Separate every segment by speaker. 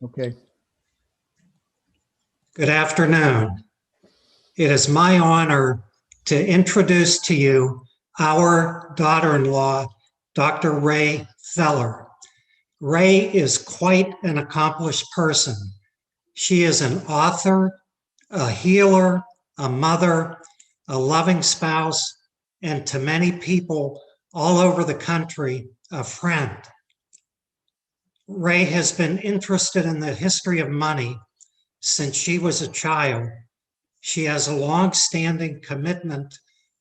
Speaker 1: Okay.
Speaker 2: Good afternoon. It is my honor to introduce to you our daughter-in-law, Dr. Ray Feller. Ray is quite an accomplished person. She is an author, a healer, a mother, a loving spouse, and to many people all over the country, a friend. Ray has been interested in the history of money since she was a child. She has a long-standing commitment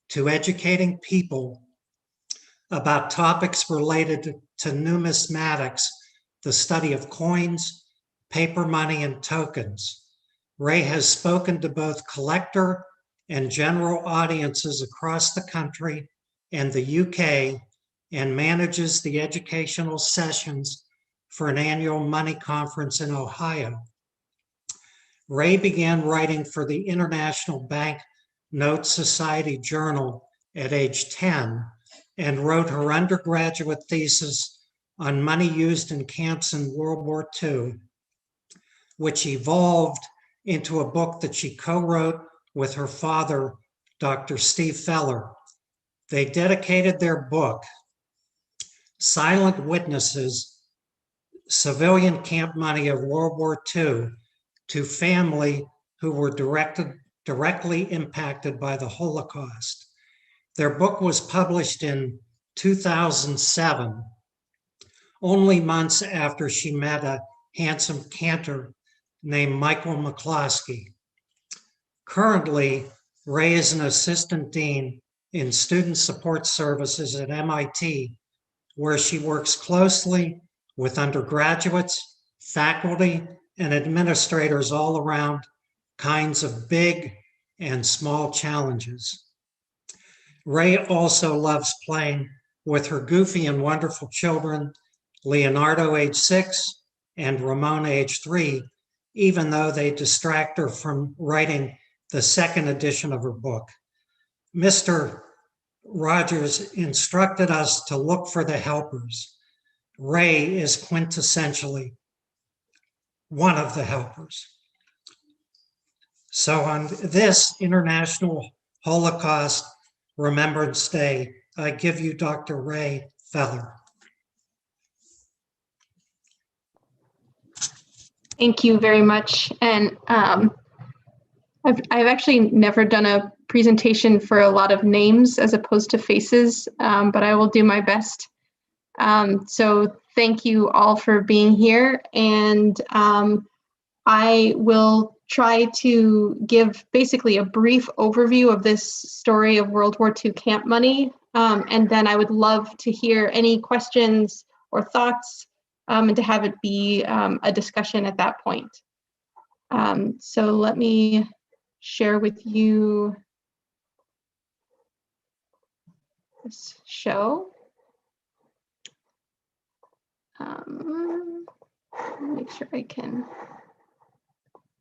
Speaker 2: to educating people about topics related to numismatics, the study of coins, paper money, and tokens. Ray has spoken to both collector and general audiences across the country and the UK and manages the educational sessions for an annual money conference in Ohio. Ray began writing for the International Bank Note Society Journal at age 10 and wrote her undergraduate thesis on money used in camps in World War II, which evolved into a book that she co-wrote with her father, Dr. Steve Feller. They dedicated their book, Silent Witnesses, Civilian Camp Money of World War II, to family who were directly impacted by the Holocaust. Their book was published in 2007, only months after she met a handsome cantor named Michael McCloskey. Currently, Ray is an assistant dean in student support services at MIT, where she works closely with undergraduates, faculty, and administrators all around kinds of big and small challenges. Ray also loves playing with her goofy and wonderful children, Leonardo, age 6, and Ramon, age 3, even though they distract her from writing the second edition of her book. Mr. Rogers instructed us to look for the helpers. Ray is quintessentially one of the helpers. So on this International Holocaust Remembrance Day, I give you Dr. Ray Feller.
Speaker 3: Thank you very much. And I've actually never done a presentation for a lot of names as opposed to faces, but I will do my best. So thank you all for being here. And I will try to give basically a brief overview of this story of World War II camp money. And then I would love to hear any questions or thoughts and to have it be a discussion at that point. So let me share with you this show. Make sure I can.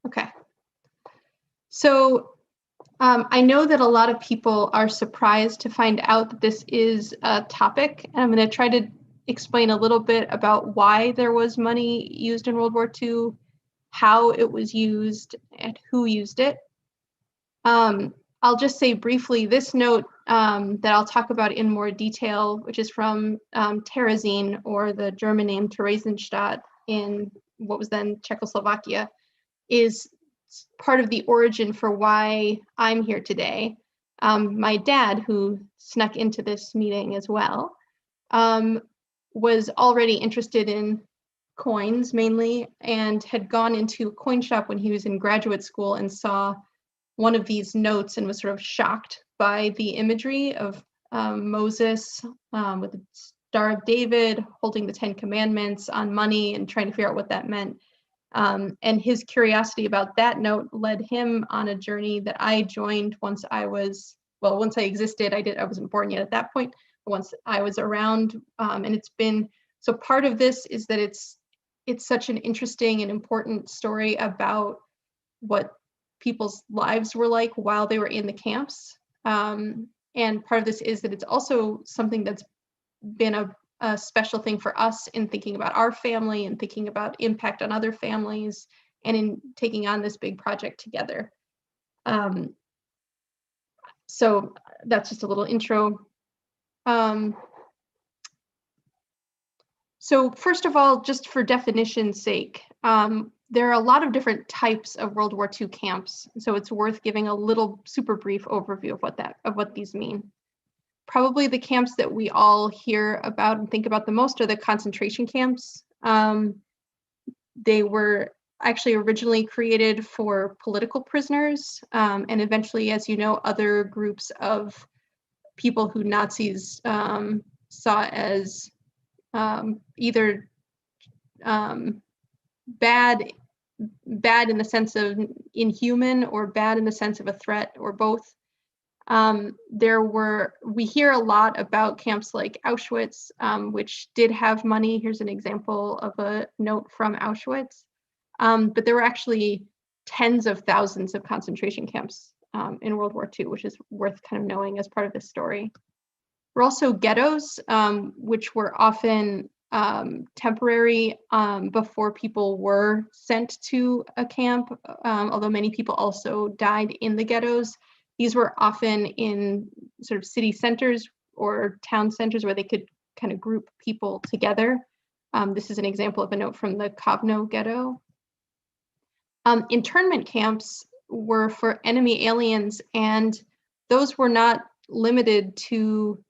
Speaker 3: Okay. So I know that a lot of people are surprised to find out that this is a topic, and I'm going to try to explain a little bit about why there was money used in World War II, how it was used, and who used it. I'll just say briefly, this note that I'll talk about in more detail, which is from Terezin, or the German name Theresienstadt in what was then Czechoslovakia, is part of the origin for why I'm here today. My dad, who snuck into this meeting as well, was already interested in coins mainly, and had gone into a coin shop when he was in graduate school and saw one of these notes and was sort of shocked by the imagery of Moses with the Star of David holding the 10 Commandments on money and trying to figure out what that meant. And his curiosity about that note led him on a journey that I joined once I was, well, once I existed. I wasn't born yet at that point, but once I was around. And it's been, so part of this is that it's such an interesting and important story about what people's lives were like while they were in the camps. And part of this is that it's also something that's been a special thing for us in thinking about our family and thinking about impact on other families and in taking on this big project together. So that's just a little intro. So first of all, just for definition's sake, there are a lot of different types of World War II camps. So it's worth giving a little super brief overview of what these mean. Probably the camps that we all hear about and think about the most are the concentration camps. They were actually originally created for political prisoners, and eventually, as you know, other groups of people who Nazis saw as either bad in the sense of inhuman or bad in the sense of a threat, or both. We hear a lot about camps like Auschwitz, which did have money. Here's an example of a note from Auschwitz. But there were actually tens of thousands of concentration camps in World War II, which is worth kind of knowing as part of this story. There were also ghettos, which were often temporary before people were sent to a camp, although many people also died in the ghettos. These were often in sort of city centers or town centers where they could kind of group people together. This is an example of a note from the Kovno ghetto. Internment camps were for enemy aliens, and those were not limited to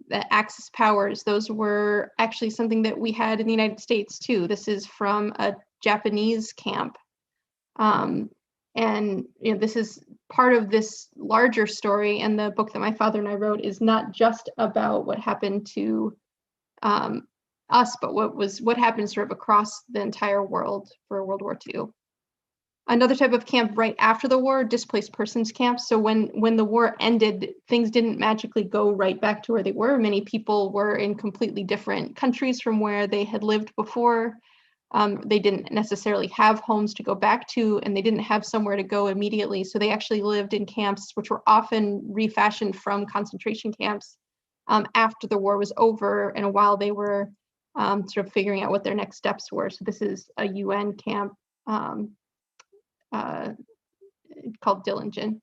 Speaker 3: the Axis powers. Those were actually something that we had in the United States too. This is from a Japanese camp. And this is part of this larger story, and the book that my father and I wrote is not just about what happened to us, but what happened sort of across the entire world for World War II. Another type of camp right after the war, displaced persons camps. So when the war ended, things didn't magically go right back to where they were. Many people were in completely different countries from where they had lived before. They didn't necessarily have homes to go back to, and they didn't have somewhere to go immediately. So they actually lived in camps, which were often refashioned from concentration camps after the war was over, and while they were sort of figuring out what their next steps were. So this is a UN camp called Dillingen.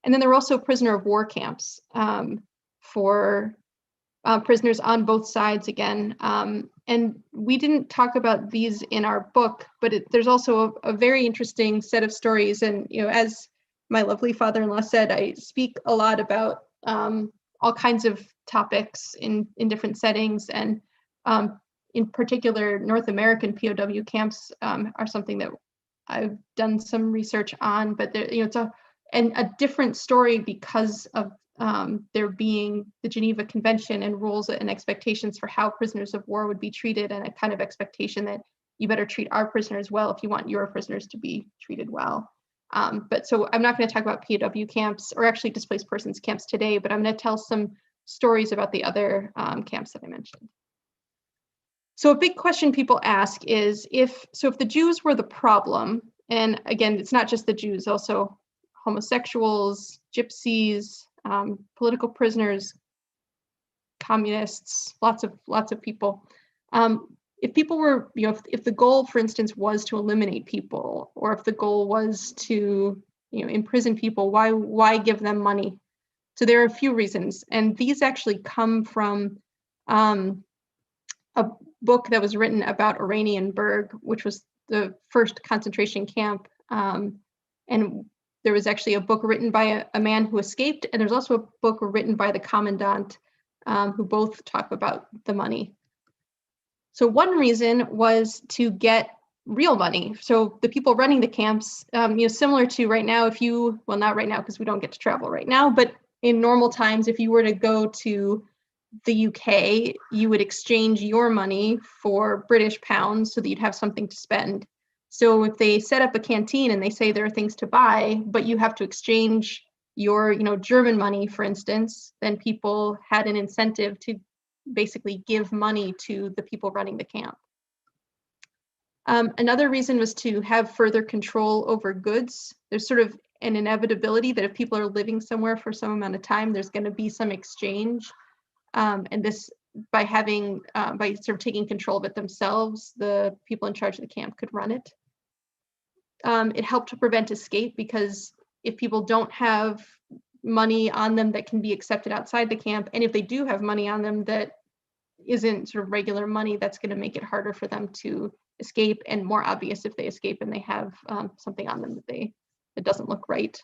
Speaker 3: And then there were also prisoner of war camps for prisoners on both sides again. And we didn't talk about these in our book, but there's also a very interesting set of stories. And as my lovely father-in-law said, I speak a lot about all kinds of topics in different settings. And in particular, North American POW camps are something that I've done some research on, but it's a different story because of there being the Geneva Convention and rules and expectations for how prisoners of war would be treated, and a kind of expectation that you better treat our prisoners well if you want your prisoners to be treated well. But so I'm not going to talk about POW camps or actually displaced persons camps today, but I'm going to tell some stories about the other camps that I mentioned. So a big question people ask is if the Jews were the problem, and again, it's not just the Jews, also homosexuals, gypsies, political prisoners, communists, lots of people. If people were, if the goal, for instance, was to eliminate people, or if the goal was to, imprison people, why give them money? So there are a few reasons, and these actually come from a book that was written about Oranienburg, which was the first concentration camp. And there was actually a book written by a man who escaped, and there's also a book written by the commandant, who both talk about the money. So one reason was to get real money. So the people running the camps, similar to right now, well, not right now because we don't get to travel right now, but in normal times, if you were to go to the UK, you would exchange your money for British pounds so that you'd have something to spend. So if they set up a canteen and they say there are things to buy, but you have to exchange your, German money, for instance, then people had an incentive to basically give money to the people running the camp. Another reason was to have further control over goods. There's sort of an inevitability that if people are living somewhere for some amount of time, there's going to be some exchange. And this by having, by sort of taking control of it themselves, the people in charge of the camp could run it. It helped to prevent escape, because if people don't have money on them that can be accepted outside the camp, and if they do have money on them that isn't sort of regular money, that's going to make it harder for them to escape, and more obvious if they escape and they have something on them that doesn't look right.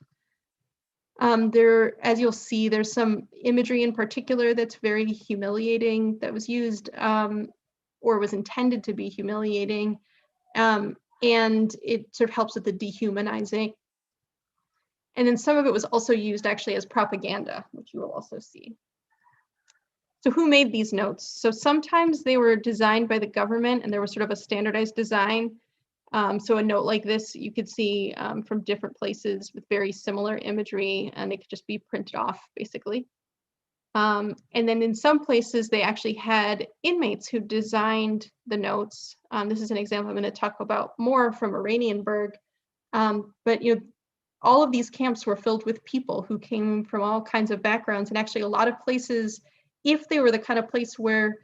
Speaker 3: There, as you'll see, there's some imagery in particular that's very humiliating that was used, or was intended to be humiliating, and it sort of helps with the dehumanizing. And then some of it was also used actually as propaganda, which you will also see. So who made these notes? So sometimes they were designed by the government, and there was sort of a standardized design. So a note like this, you could see from different places with very similar imagery, and it could just be printed off, basically. And then in some places, they actually had inmates who designed the notes. This is an example I'm going to talk about more from Oranienburg. But all of these camps were filled with people who came from all kinds of backgrounds, and actually a lot of places, if they were the kind of place where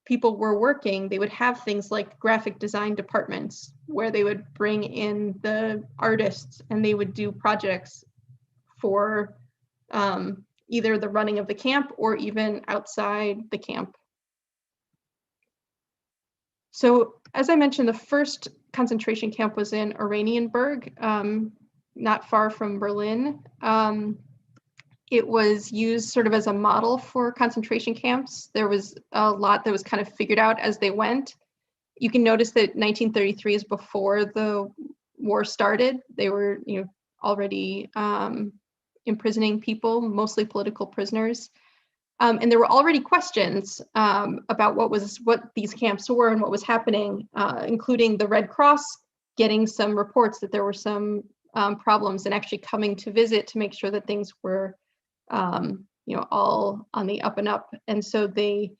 Speaker 3: people were working, they would have things like graphic design departments where they would bring in the artists and they would do projects for either the running of the camp or even outside the camp. So as I mentioned, the first concentration camp was in Oranienburg, not far from Berlin. It was used sort of as a model for concentration camps. There was a lot that was kind of figured out as they went. You can notice that 1933 is before the war started. They were, already imprisoning people, mostly political prisoners. And there were already questions about what these camps were and what was happening, including the Red Cross getting some reports that there were some problems and actually coming to visit to make sure that things were all on the up and up. And so they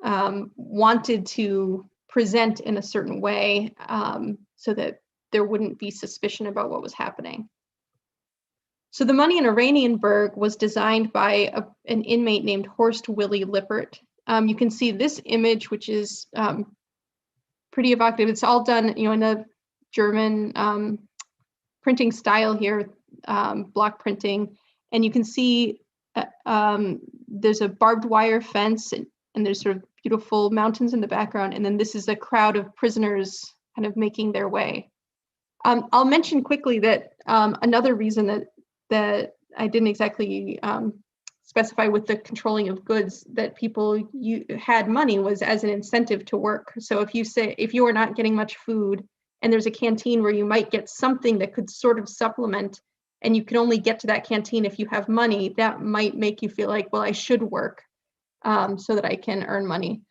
Speaker 3: wanted to present in a certain way so that there wouldn't be suspicion about what was happening. So the money in Oranienburg was designed by an inmate named Horst Willy Lippert. You can see this image, which is pretty evocative. It's all done, in a German printing style here, block printing. And you can see there's a barbed wire fence, and there's sort of beautiful mountains in the background. And then this is a crowd of prisoners kind of making their way. I'll mention quickly that another reason that I didn't exactly specify with the controlling of goods that people had money was as an incentive to work. So if you are not getting much food and there's a canteen where you might get something that could sort of supplement, and you can only get to that canteen if you have money, that might make you feel like, well, I should work so that I can earn money.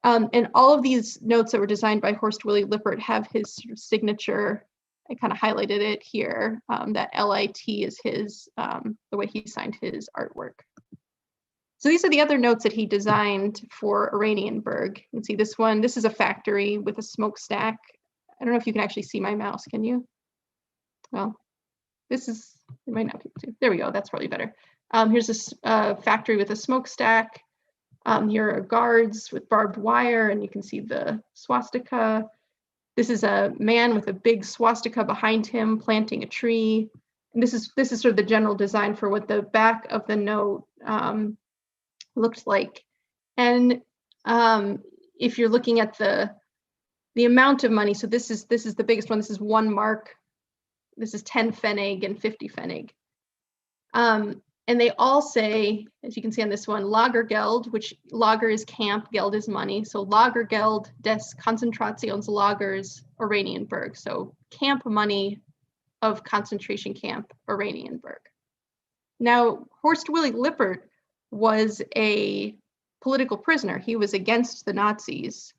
Speaker 3: And all of these notes that were designed by Horst Willy Lippert have his sort of signature. I kind of highlighted it here. That LIT is his, the way he signed his artwork. So these are the other notes that he designed for Oranienburg. You can see this one. This is a factory with a smokestack. I don't know if you can actually see my mouse, can you? Well, this is, you might not be able to. There we go, that's probably better. Here's this factory with a smokestack. Here are guards with barbed wire, and you can see the swastika. This is a man with a big swastika behind him planting a tree. And this is sort of the general design for what the back of the note looked like. And if you're looking at the amount of money, so this is the biggest one. This is 1 mark. This is 10 Pfennig and 50 Pfennig. And they all say, as you can see on this one, Lagergeld, which Lager is camp, Geld is money. So Lagergeld des Konzentrationslagers Oranienburg. So camp money of concentration camp Oranienburg. Now, Horst Willy Lippert was a political prisoner. He was against the Nazis.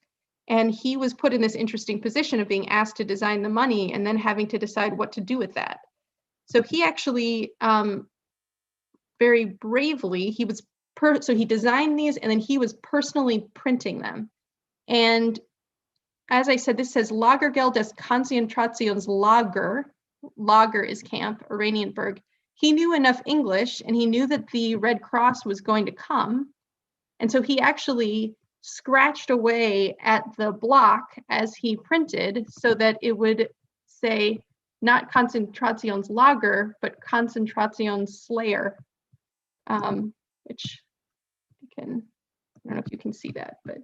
Speaker 3: And he was put in this interesting position of being asked to design the money and then having to decide what to do with that. So he actually, very bravely, so he designed these and then he was personally printing them. And as I said, this says Lagergeld des Konzentrationslager. Lager is camp, Oranienburg. He knew enough English and he knew that the Red Cross was going to come. And so he actually scratched away at the block as he printed so that it would say not Konzentrationslager, but Konzentrationsslayer, which I don't know if you can see that, but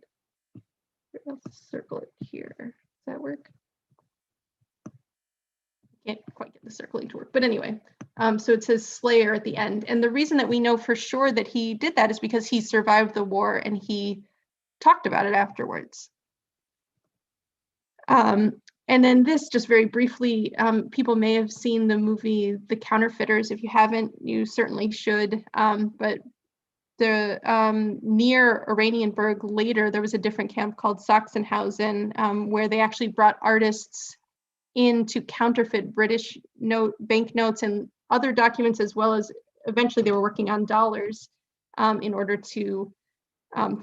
Speaker 3: I'll circle it here. Does that work? Can't quite get the circling to work, but anyway, so it says Slayer at the end. And the reason that we know for sure that he did that is because he survived the war and he talked about it afterwards. And then this, just very briefly, people may have seen the movie The Counterfeiters. If you haven't, you certainly should. But near Oranienburg later, there was a different camp called Sachsenhausen, where they actually brought artists in to counterfeit British banknotes and other documents, as well as eventually they were working on dollars in order to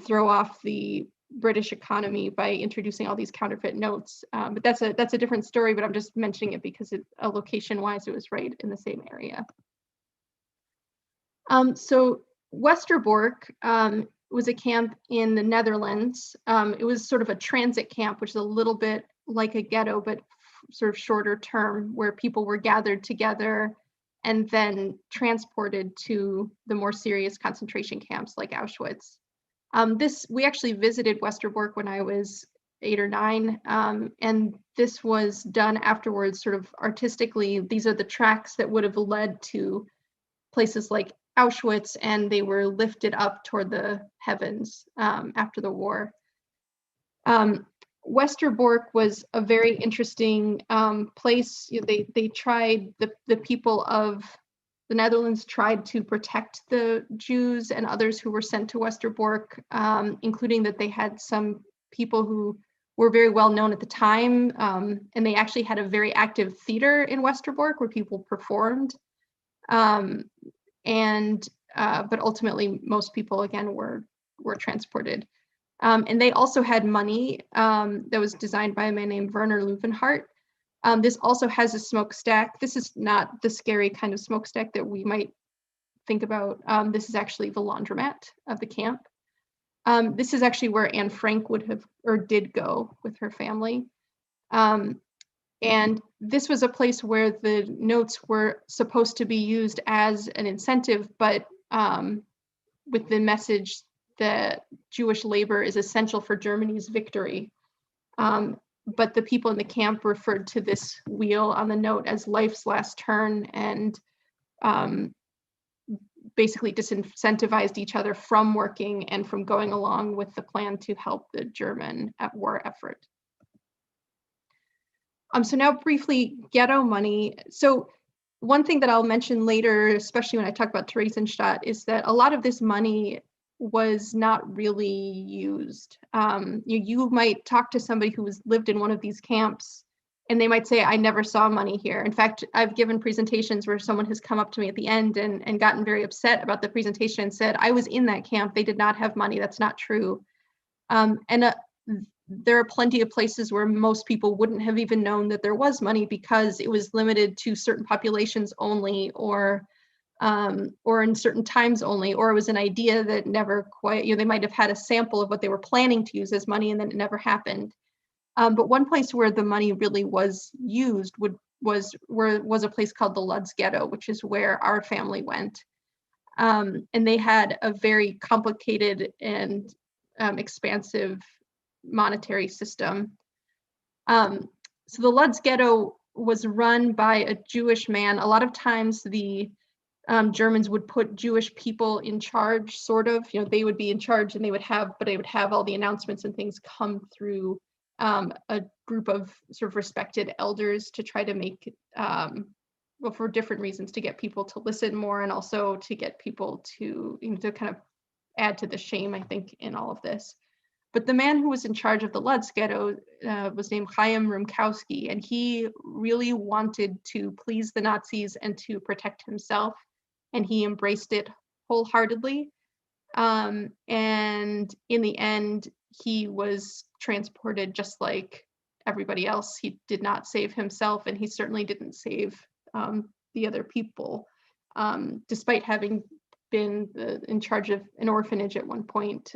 Speaker 3: throw off the British economy by introducing all these counterfeit notes. But that's a different story, but I'm just mentioning it because location-wise, it was right in the same area. So Westerbork was a camp in the Netherlands. It was sort of a transit camp, which is a little bit like a ghetto, but sort of shorter term, where people were gathered together and then transported to the more serious concentration camps like Auschwitz. We actually visited Westerbork when I was 8 or 9, and this was done afterwards sort of artistically. These are the tracks that would have led to places like Auschwitz, and they were lifted up toward the heavens after the war. Westerbork was a very interesting place. They tried, the people of the Netherlands tried to protect the Jews and others who were sent to Westerbork, including that they had some people who were very well known at the time, and they actually had a very active theater in Westerbork where people performed. But ultimately, most people again were transported. And they also had money that was designed by a man named Werner Leuvenhart. This also has a smokestack. This is not the scary kind of smokestack that we might think about. This is actually the laundromat of the camp. This is actually where Anne Frank would have or did go with her family. And this was a place where the notes were supposed to be used as an incentive, but with the message that Jewish labor is essential for Germany's victory. But the people in the camp referred to this wheel on the note as life's last turn, and basically disincentivized each other from working and from going along with the plan to help the German war effort. So now briefly, Ghetto Money. So one thing that I'll mention later, especially when I talk about Theresienstadt, is that a lot of this money was not really used. You might talk to somebody who lived in one of these camps and they might say, I never saw money here. In fact, I've given presentations where someone has come up to me at the end and gotten very upset about the presentation and said, I was in that camp, they did not have money, that's not true. There are plenty of places where most people wouldn't have even known that there was money because it was limited to certain populations only, or in certain times only, or it was an idea that never quite, they might have had a sample of what they were planning to use as money and then it never happened. But one place where the money really was used was a place called the Lukas Ghetto, which is where our family went. And they had a very complicated and expansive monetary system. So the Lukas Ghetto was run by a Jewish man. A lot of times the Germans would put Jewish people in charge, sort of. They would be in charge and they would have all the announcements and things come through a group of sort of respected elders to try to make, well, for different reasons, to get people to listen more and also to get people to, to kind of add to the shame, I think, in all of this. But the man who was in charge of the Lukas Ghetto was named Chaim Rumkowski, and he really wanted to please the Nazis and to protect himself, and he embraced it wholeheartedly. And in the end, he was transported just like everybody else. He did not save himself, and he certainly didn't save the other people, despite having been in charge of an orphanage at one point.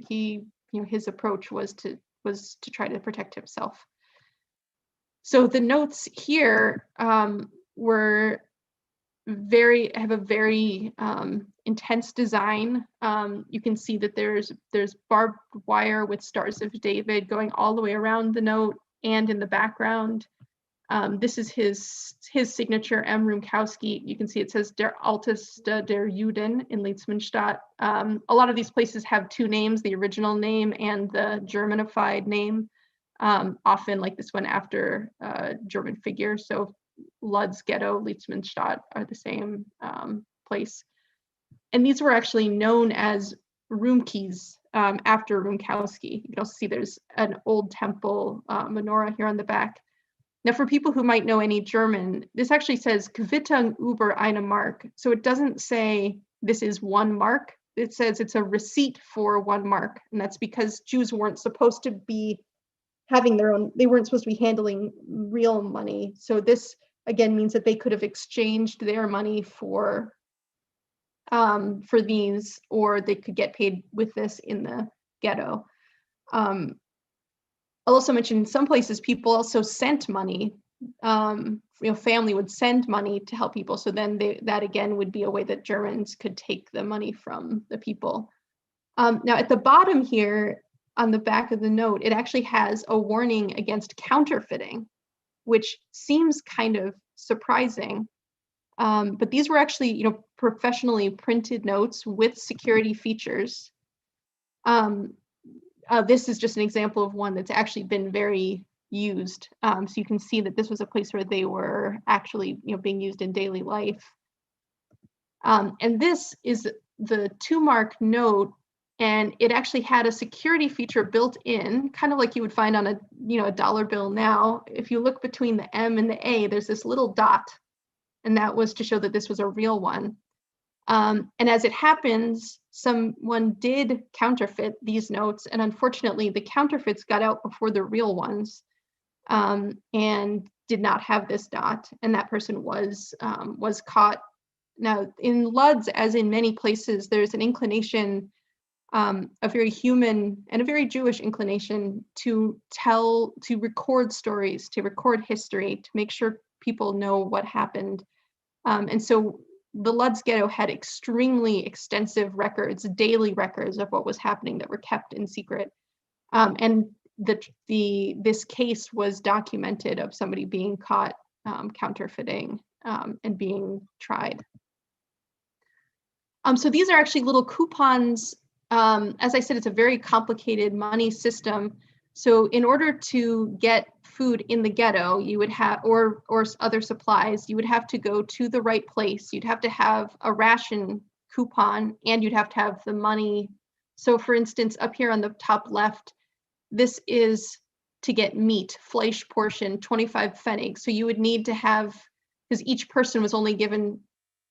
Speaker 3: His approach was to try to protect himself. So the notes here have a very intense design. You can see that there's barbed wire with stars of David going all the way around the note and in the background. This is his signature, M. Rumkowski. You can see it says Der Alteste der Juden in Litzmannstadt. A lot of these places have two names, the original name and the Germanified name, often like this one after German figure. So Lukas Ghetto, Litzmannstadt are the same place. And these were actually known as Rumkis after Rumkowski. You can also see there's an old temple menorah here on the back. Now, for people who might know any German, this actually says Quittung über eine Mark. So it doesn't say this is 1 mark. It says it's a receipt for 1 mark. And that's because Jews weren't supposed to be having their own, they weren't supposed to be handling real money. So this, again, means that they could have exchanged their money for these, or they could get paid with this in the ghetto. I'll also mention in some places people also sent money. Family would send money to help people. So then that again would be a way that Germans could take the money from the people. Now at the bottom here on the back of the note, it actually has a warning against counterfeiting, which seems kind of surprising. But these were actually, professionally printed notes with security features. This is just an example of one that's actually been very used. So you can see that this was a place where they were actually, being used in daily life. And this is the 2-mark note, and it actually had a security feature built in, kind of like you would find on a dollar bill now. If you look between the M and the A, there's this little dot, and that was to show that this was a real one. And as it happens, someone did counterfeit these notes, and unfortunately the counterfeits got out before the real ones, and did not have this dot, and that person was caught. Now in Lodz, as in many places, there's an inclination, a very human and a very Jewish inclination to record stories, to record history, to make sure people know what happened. And so the Lodz Ghetto had extremely extensive records, daily records of what was happening that were kept in secret. And this case was documented of somebody being caught counterfeiting and being tried. So these are actually little coupons. As I said, it's a very complicated money system. So in order to get food in the ghetto, you would have, or other supplies, you would have to go to the right place. You'd have to have a ration coupon, and you'd have to have the money. So for instance, up here on the top left, this is to get meat, Fleisch portion, 25 Pfennig. So you would need to have, because each person was only given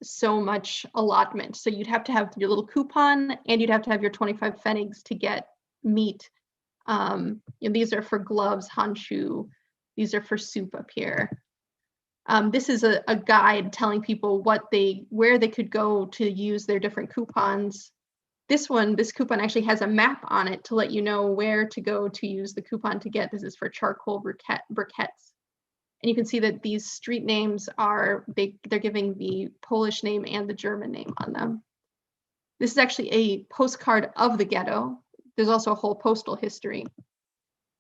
Speaker 3: so much allotment. So you'd have to have your little coupon, and you'd have to have your 25 Pfennigs to get meat. These are for gloves, Handschuhe. These are for soup up here. This is a guide telling people where they could go to use their different coupons. This coupon actually has a map on it to let you know where to go to use the coupon to get. This is for charcoal briquettes. And you can see that these street names they're giving the Polish name and the German name on them. This is actually a postcard of the ghetto. There's also a whole postal history.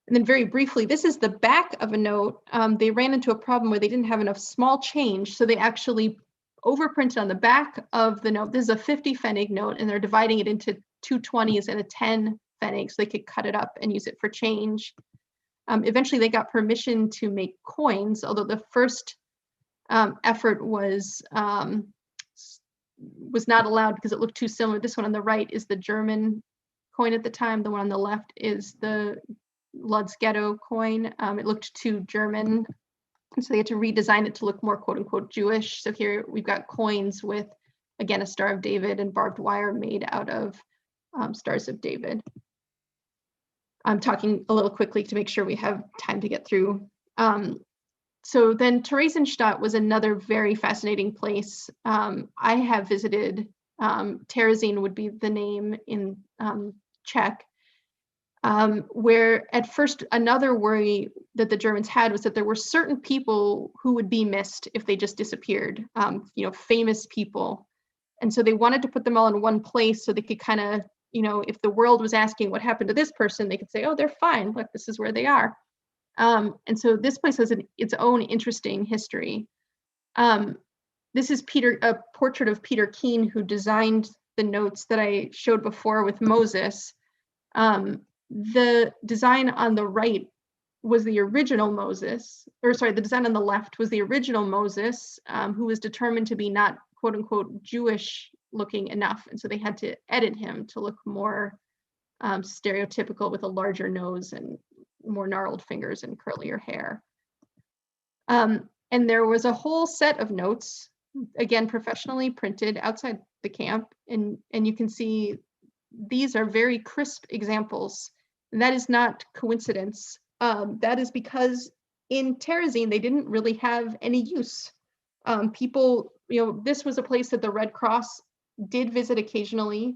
Speaker 3: And then very briefly, this is the back of a note. They ran into a problem where they didn't have enough small change, so they actually overprinted on the back of the note. This is a 50 Pfennig note, and they're dividing it into 2 20s and a 10 Pfennig, so they could cut it up and use it for change. Eventually, they got permission to make coins, although the first effort was not allowed because it looked too similar. This one on the right is the German coin at the time. The one on the left is the Lodz Ghetto coin. It looked too German, and so they had to redesign it to look more quote unquote Jewish. So here we've got coins with, again, a Star of David and barbed wire made out of Stars of David. I'm talking a little quickly to make sure we have time to get through. So then Theresienstadt was another very fascinating place. I have visited Terezín would be the name in Czech. Where at first another worry that the Germans had was that there were certain people who would be missed if they just disappeared, famous people. And so they wanted to put them all in one place so they could kind of, if the world was asking what happened to this person, they could say, oh, they're fine. Look, this is where they are. And so this place has its own interesting history. This is a portrait of Peter Keen, who designed the notes that I showed before with Moses. The design on the right was the original Moses, the design on the left was the original Moses, who was determined to be not quote unquote Jewish looking enough. And so they had to edit him to look more stereotypical with a larger nose and more gnarled fingers and curlier hair. And there was a whole set of notes, again, professionally printed outside the camp. And you can see these are very crisp examples. And that is not coincidence. That is because in Terezín, they didn't really have any use. People, this was a place that the Red Cross did visit occasionally.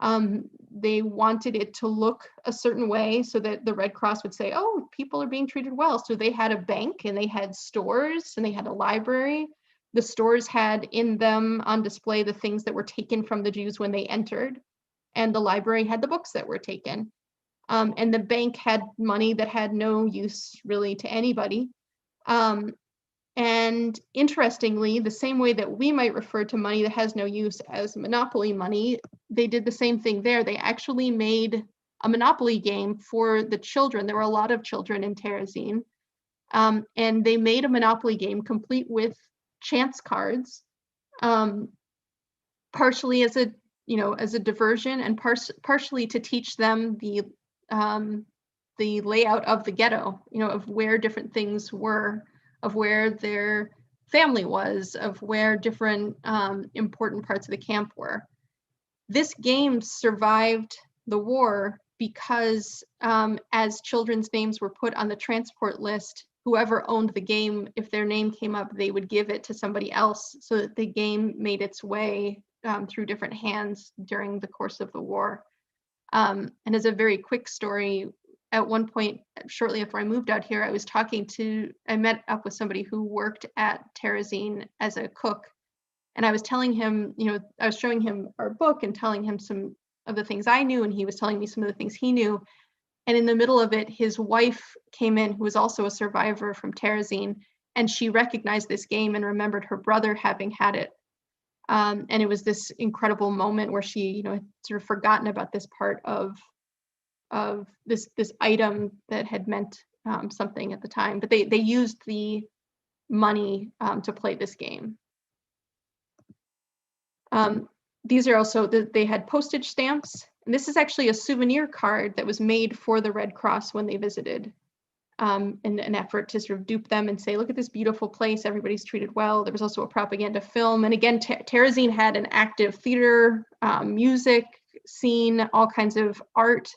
Speaker 3: They wanted it to look a certain way so that the Red Cross would say, oh, people are being treated well. So they had a bank and they had stores and they had a library. The stores had in them on display the things that were taken from the Jews when they entered. And the library had the books that were taken. And the bank had money that had no use really to anybody. And interestingly, the same way that we might refer to money that has no use as monopoly money, they did the same thing there. They actually made a monopoly game for the children. There were a lot of children in Terezín. And they made a monopoly game complete with chance cards, partially as a diversion and partially to teach them the layout of the ghetto, of where different things were, of where their family was, of where different important parts of the camp were. This game survived the war because as children's names were put on the transport list, whoever owned the game, if their name came up, they would give it to somebody else so that the game made its way through different hands during the course of the war. And as a very quick story, at one point, shortly after I moved out here, I met up with somebody who worked at Terezín as a cook. And I was telling him, I was showing him our book and telling him some of the things I knew, and he was telling me some of the things he knew. And in the middle of it, his wife came in, who was also a survivor from Terezín, and she recognized this game and remembered her brother having had it. And it was this incredible moment where she, had sort of forgotten about this part of this item that had meant something at the time. But they used the money to play this game. These are also, they had postage stamps. And this is actually a souvenir card that was made for the Red Cross when they visited, in an effort to sort of dupe them and say, look at this beautiful place, everybody's treated well. There was also a propaganda film. And again, Terezín had an active theater, music scene, all kinds of art,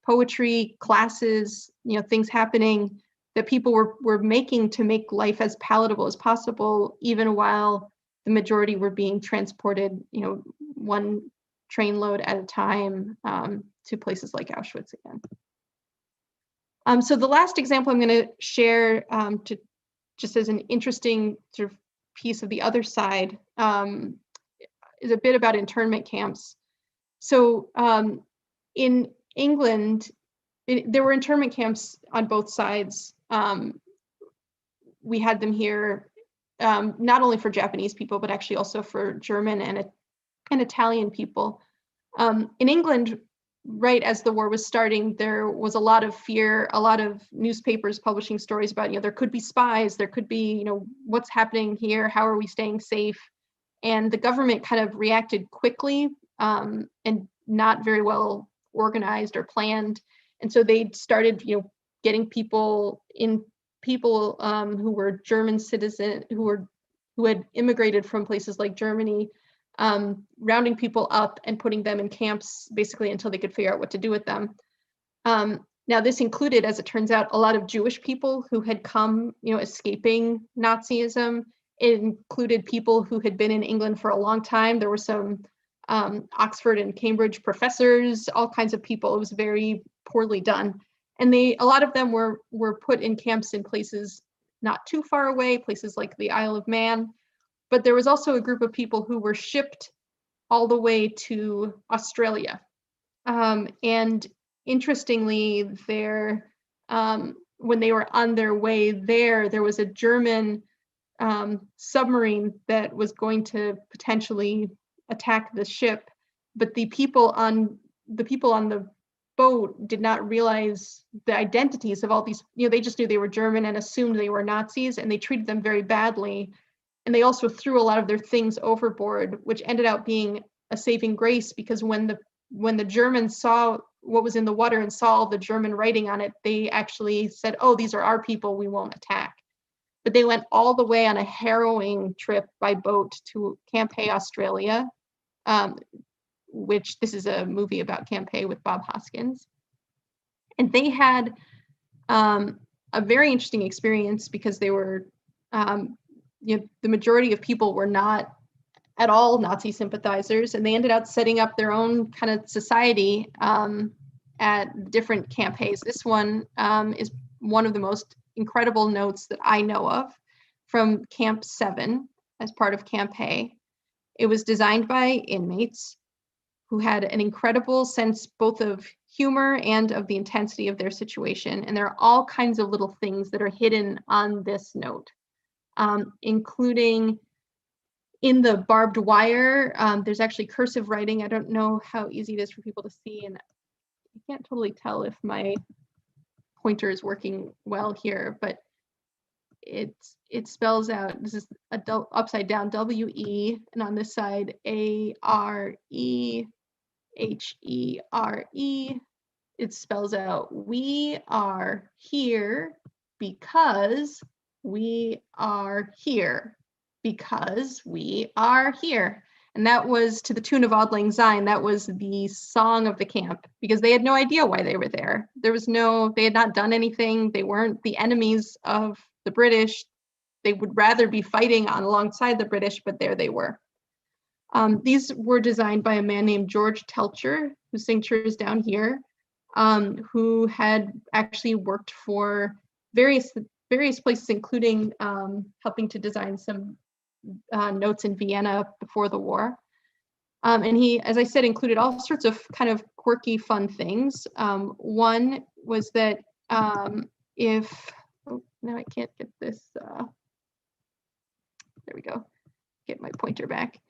Speaker 3: poetry, classes, things happening that people were making to make life as palatable as possible, even while the majority were being transported, one train load at a time to places like Auschwitz again. So the last example I'm going to share just as an interesting sort of piece of the other side is a bit about internment camps. So in England, there were internment camps on both sides. We had them here not only for Japanese people, but actually also for German and Italian people. In England, right as the war was starting, there was a lot of fear, a lot of newspapers publishing stories about, there could be spies, there could be, what's happening here, how are we staying safe? And the government kind of reacted quickly and not very well organized or planned. And so they started, getting people who were German citizens, who had immigrated from places like Germany, rounding people up and putting them in camps basically until they could figure out what to do with them. Now this included, as it turns out, a lot of Jewish people who had come, escaping Nazism. It included people who had been in England for a long time. There were some Oxford and Cambridge professors, all kinds of people. It was very poorly done. And a lot of them were put in camps in places not too far away, places like the Isle of Man. But there was also a group of people who were shipped all the way to Australia. And interestingly, when they were on their way there was a German submarine that was going to potentially attack the ship, but the people on the boat did not realize the identities of all these. They just knew they were German and assumed they were Nazis, and they treated them very badly. And they also threw a lot of their things overboard, which ended up being a saving grace, because when the Germans saw what was in the water and saw all the German writing on it, they actually said, "Oh, these are our people, we won't attack." But they went all the way on a harrowing trip by boat to Campe, Australia, which this is a movie about Campe with Bob Hoskins. And they had a very interesting experience, because they were, the majority of people were not at all Nazi sympathizers, and they ended up setting up their own kind of society at different campaigns. This one is one of the most incredible notes that I know of from Camp 7 as part of Campe. It was designed by inmates who had an incredible sense both of humor and of the intensity of their situation. And there are all kinds of little things that are hidden on this note, including in the barbed wire, there's actually cursive writing. I don't know how easy it is for people to see, and I can't totally tell if my pointer is working well here, but it spells out, this is upside down, W-E, and on this side, A-R-E-H-E-R-E. It spells out, "We are here because we are here. Because we are here." And that was to the tune of Auld Lang Syne. That was the song of the camp, because they had no idea why they were there. They had not done anything. They weren't the enemies of the British. They would rather be fighting alongside the British, but there they were. These were designed by a man named George Telcher, whose signature is down here, who had actually worked for various places, including helping to design some notes in Vienna before the war. And he, as I said, included all sorts of kind of quirky, fun things. One was that now I can't get this, there we go, get my pointer back.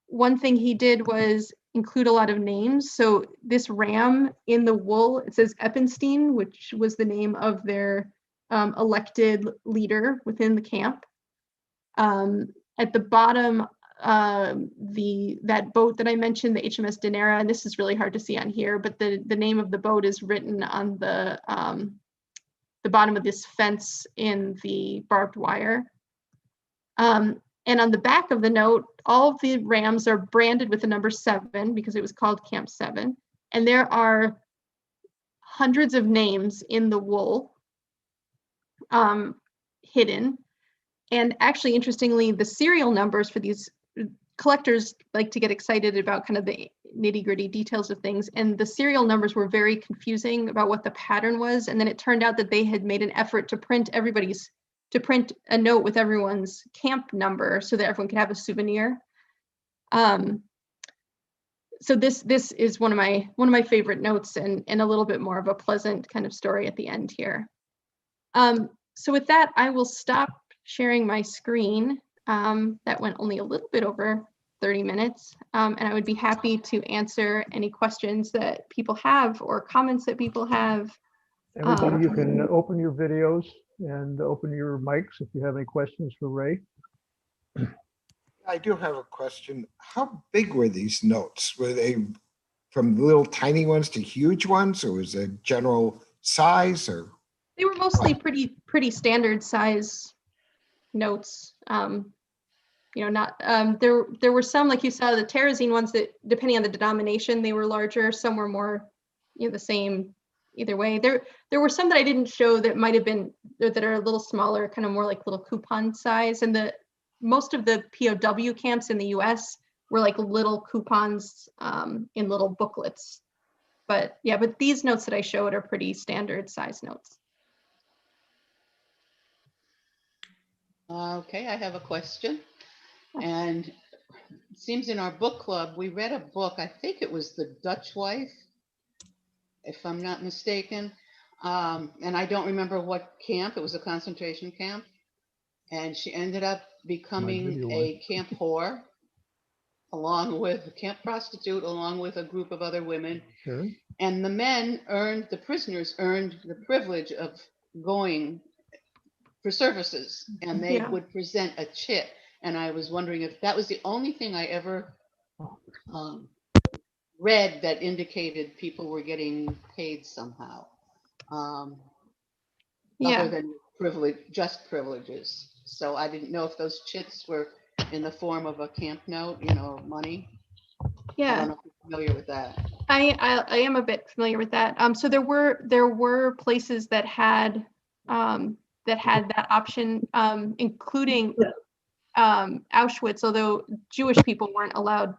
Speaker 3: One thing he did was include a lot of names. So this ram in the wool, it says Eppenstein, which was the name of their elected leader within the camp. At the bottom, that boat that I mentioned, the HMS Dinera, and this is really hard to see on here, but the name of the boat is written on the bottom of this fence in the barbed wire. And on the back of the note, all of the rams are branded with the number 7, because it was called Camp 7. And there are hundreds of names in the wool hidden. And actually, interestingly, the serial numbers for these collectors like to get excited about kind of the nitty-gritty details of things. And the serial numbers were very confusing about what the pattern was. And then it turned out that they had made an effort to print a note with everyone's camp number so that everyone could have a souvenir. So this is one of my favorite notes, and a little bit more of a pleasant kind of story at the end here. So with that, I will stop sharing my screen. That went only a little bit over 30 minutes, and I would be happy to answer any questions that people have or comments that people have.
Speaker 1: Everybody, you can open your videos and open your mics if you have any questions for Ray.
Speaker 4: I do have a question. How big were these notes? Were they from little tiny ones to huge ones, or was it general size? Or
Speaker 3: they were mostly pretty standard size notes. Not there were some, like you saw, the terrazine ones that, depending on the denomination, they were larger. Some were more, the same. Either way, there were some that I didn't show that might have been, that are a little smaller, kind of more like little coupon size. And most of the POW camps in the US were like little coupons in little booklets. But yeah, but these notes that I showed are pretty standard size notes.
Speaker 5: Okay, I have a question. And it seems in our book club, we read a book, I think it was The Dutch Wife, if I'm not mistaken. And I don't remember what camp, it was a concentration camp. And she ended up becoming
Speaker 1: video
Speaker 5: a camp whore, along with a camp prostitute, along with a group of other women.
Speaker 1: Sure.
Speaker 5: And the prisoners earned the privilege of going for services, and they
Speaker 3: Yeah.
Speaker 5: would present a chit. And I was wondering if that was the only thing I ever read that indicated people were getting paid somehow, other
Speaker 3: Yeah,
Speaker 5: than privileges. So I didn't know if those chits were in the form of a camp note, money. I
Speaker 3: yeah.
Speaker 5: don't know if you're familiar with that.
Speaker 3: I am a bit familiar with that. So there were places that had that option, including Auschwitz, although Jewish people weren't allowed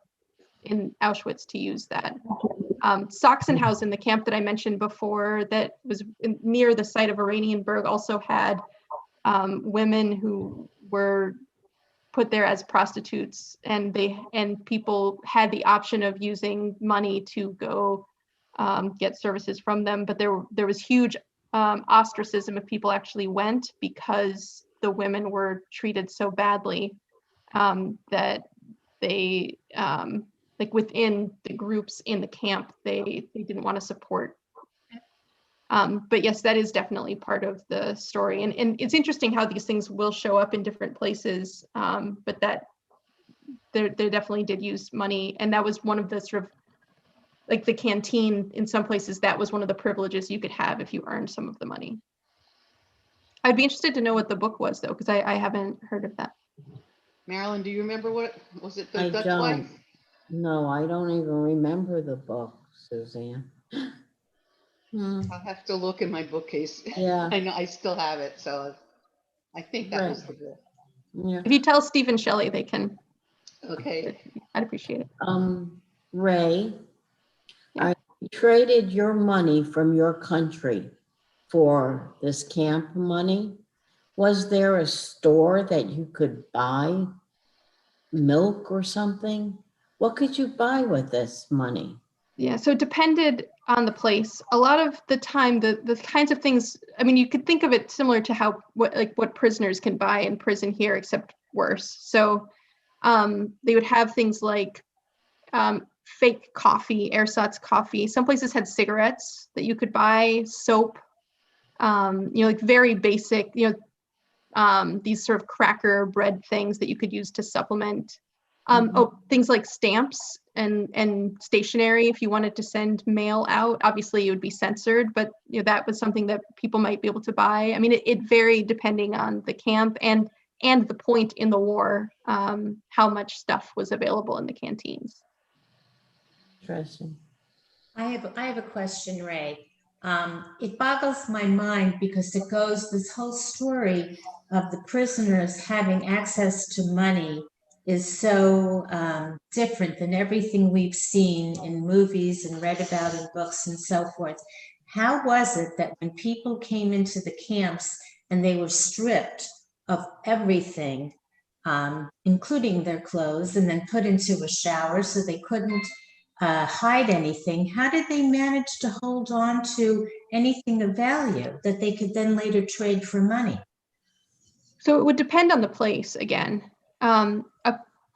Speaker 3: in Auschwitz to use that. Sachsenhausen, the camp that I mentioned before, that was near the site of Oranienburg, also had women who were put there as prostitutes, and people had the option of using money to go get services from them. But there was huge ostracism if people actually went, because the women were treated so badly that they like within the groups in the camp, they didn't want to support. But yes, that is definitely part of the story. And it's interesting how these things will show up in different places, but that they definitely did use money. And that was one of the sort of, like the canteen in some places, that was one of the privileges you could have if you earned some of the money. I'd be interested to know what the book was, though, because I haven't heard of that.
Speaker 5: Marilyn, do you remember what was it? The
Speaker 6: I
Speaker 5: Dutch
Speaker 6: don't.
Speaker 5: Wife?
Speaker 6: No, I don't even remember the book, Suzanne.
Speaker 5: I'll have to look in my bookcase.
Speaker 6: Yeah.
Speaker 5: I know I still have it, so I think that was
Speaker 6: Right.
Speaker 5: the book.
Speaker 6: Yeah.
Speaker 3: If you tell Steve and Shelley, they can.
Speaker 5: Okay.
Speaker 3: I'd appreciate it.
Speaker 6: Ray,
Speaker 3: Yeah.
Speaker 6: I traded your money from your country for this camp money. Was there a store that you could buy milk or something? What could you buy with this money?
Speaker 3: Yeah, so it depended on the place. A lot of the time, the kinds of things, I mean, you could think of it similar to what prisoners can buy in prison here, except worse. So they would have things like fake coffee, ersatz coffee. Some places had cigarettes that you could buy, soap, like very basic, these sort of cracker bread things that you could use to supplement. Things like stamps and stationery. If you wanted to send mail out, obviously it would be censored, but that was something that people might be able to buy. I mean, it varied depending on the camp and the point in the war, how much stuff was available in the canteens.
Speaker 6: Interesting.
Speaker 7: I have a question, Ray. It boggles my mind because it goes, this whole story of the prisoners having access to money is so different than everything we've seen in movies and read about in books and so forth. How was it that when people came into the camps and they were stripped of everything, including their clothes, and then put into a shower so they couldn't hide anything, how did they manage to hold on to anything of value that they could then later trade for money?
Speaker 3: So it would depend on the place again.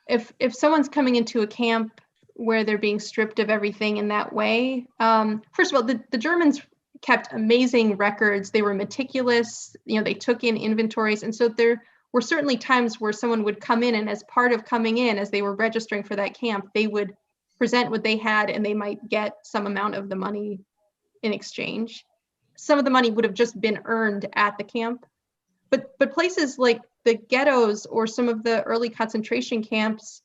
Speaker 3: If someone's coming into a camp where they're being stripped of everything in that way, first of all, the Germans kept amazing records. They were meticulous. They took in inventories, and so there were certainly times where someone would come in, and as part of coming in, as they were registering for that camp, they would present what they had, and they might get some amount of the money in exchange. Some of the money would have just been earned at the camp, but places like the ghettos or some of the early concentration camps,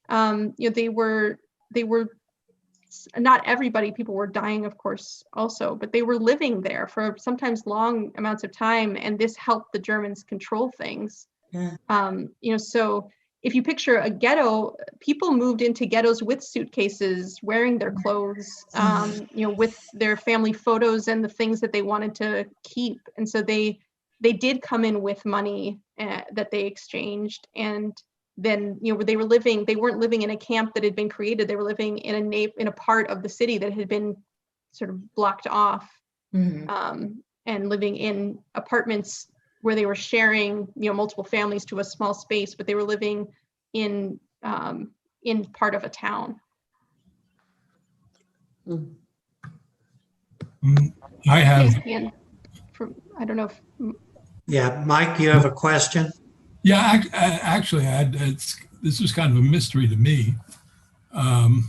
Speaker 3: they were not everybody. People were dying, of course, also, but they were living there for sometimes long amounts of time, and this helped the Germans control things.
Speaker 7: Yeah.
Speaker 3: So if you picture a ghetto, people moved into ghettos with suitcases, wearing their clothes, with their family photos and the things that they wanted to keep. And so they did come in with money that they exchanged. And then, they weren't living in a camp that had been created. They were living in a part of the city that had been sort of blocked off, and living in apartments where they were sharing, multiple families to a small space, but they were living in part of a town.
Speaker 8: I have,
Speaker 3: Yes, Ian, I don't know if.
Speaker 2: Yeah, Mike, you have a question?
Speaker 8: yeah, actually, this was kind of a mystery to me. I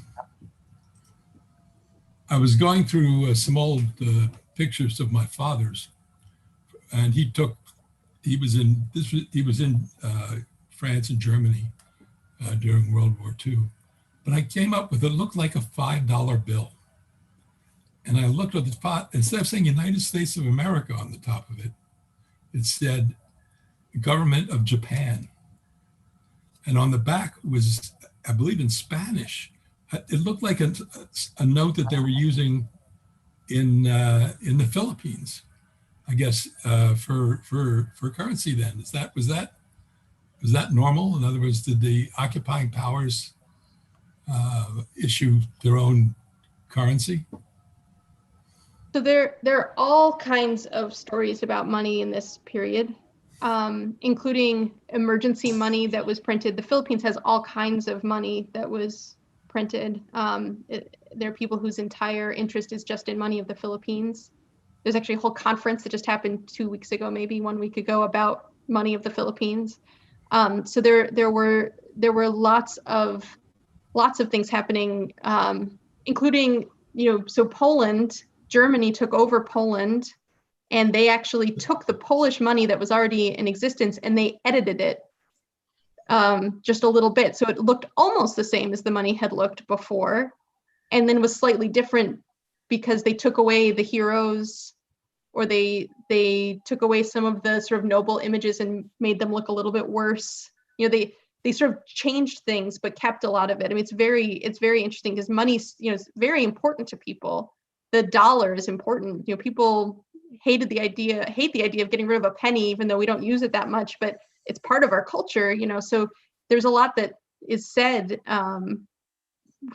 Speaker 8: was going through some old pictures of my father's, and he was in France and Germany during World War II. But I came up with, it looked like a $5 bill. And I looked at the spot, instead of saying United States of America on the top of it, it said Government of Japan. And on the back was, I believe, in Spanish. It looked like a note that they were using in the Philippines, I guess, for currency. Then was that normal? In other words, did the occupying powers issue their own currency?
Speaker 3: So there are all kinds of stories about money in this period, including emergency money that was printed. The Philippines has all kinds of money that was printed. There are people whose entire interest is just in money of the Philippines. There's actually a whole conference that just happened 2 weeks ago, maybe 1 week ago, about money of the Philippines. So there were lots of things happening, including, so Germany took over Poland, and they actually took the Polish money that was already in existence and they edited it just a little bit. So it looked almost the same as the money had looked before, and then was slightly different because they took away the heroes, or they took away some of the sort of noble images and made them look a little bit worse. They sort of changed things, but kept a lot of it. I mean, it's very interesting because money, is very important to people. The dollar is important. People hate the idea of getting rid of a penny, even though we don't use it that much, but it's part of our culture, so there's a lot that is said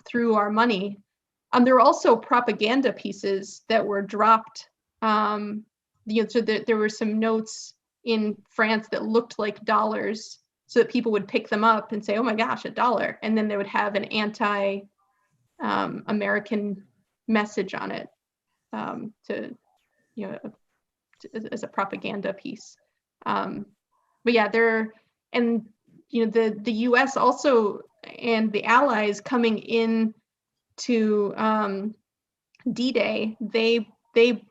Speaker 3: through our money. There were also propaganda pieces that were dropped. So there were some notes in France that looked like dollars, so that people would pick them up and say, oh my gosh, $1. And then they would have an anti-American message on it, as a propaganda piece. But yeah, the US also, and the Allies coming in to D-Day, they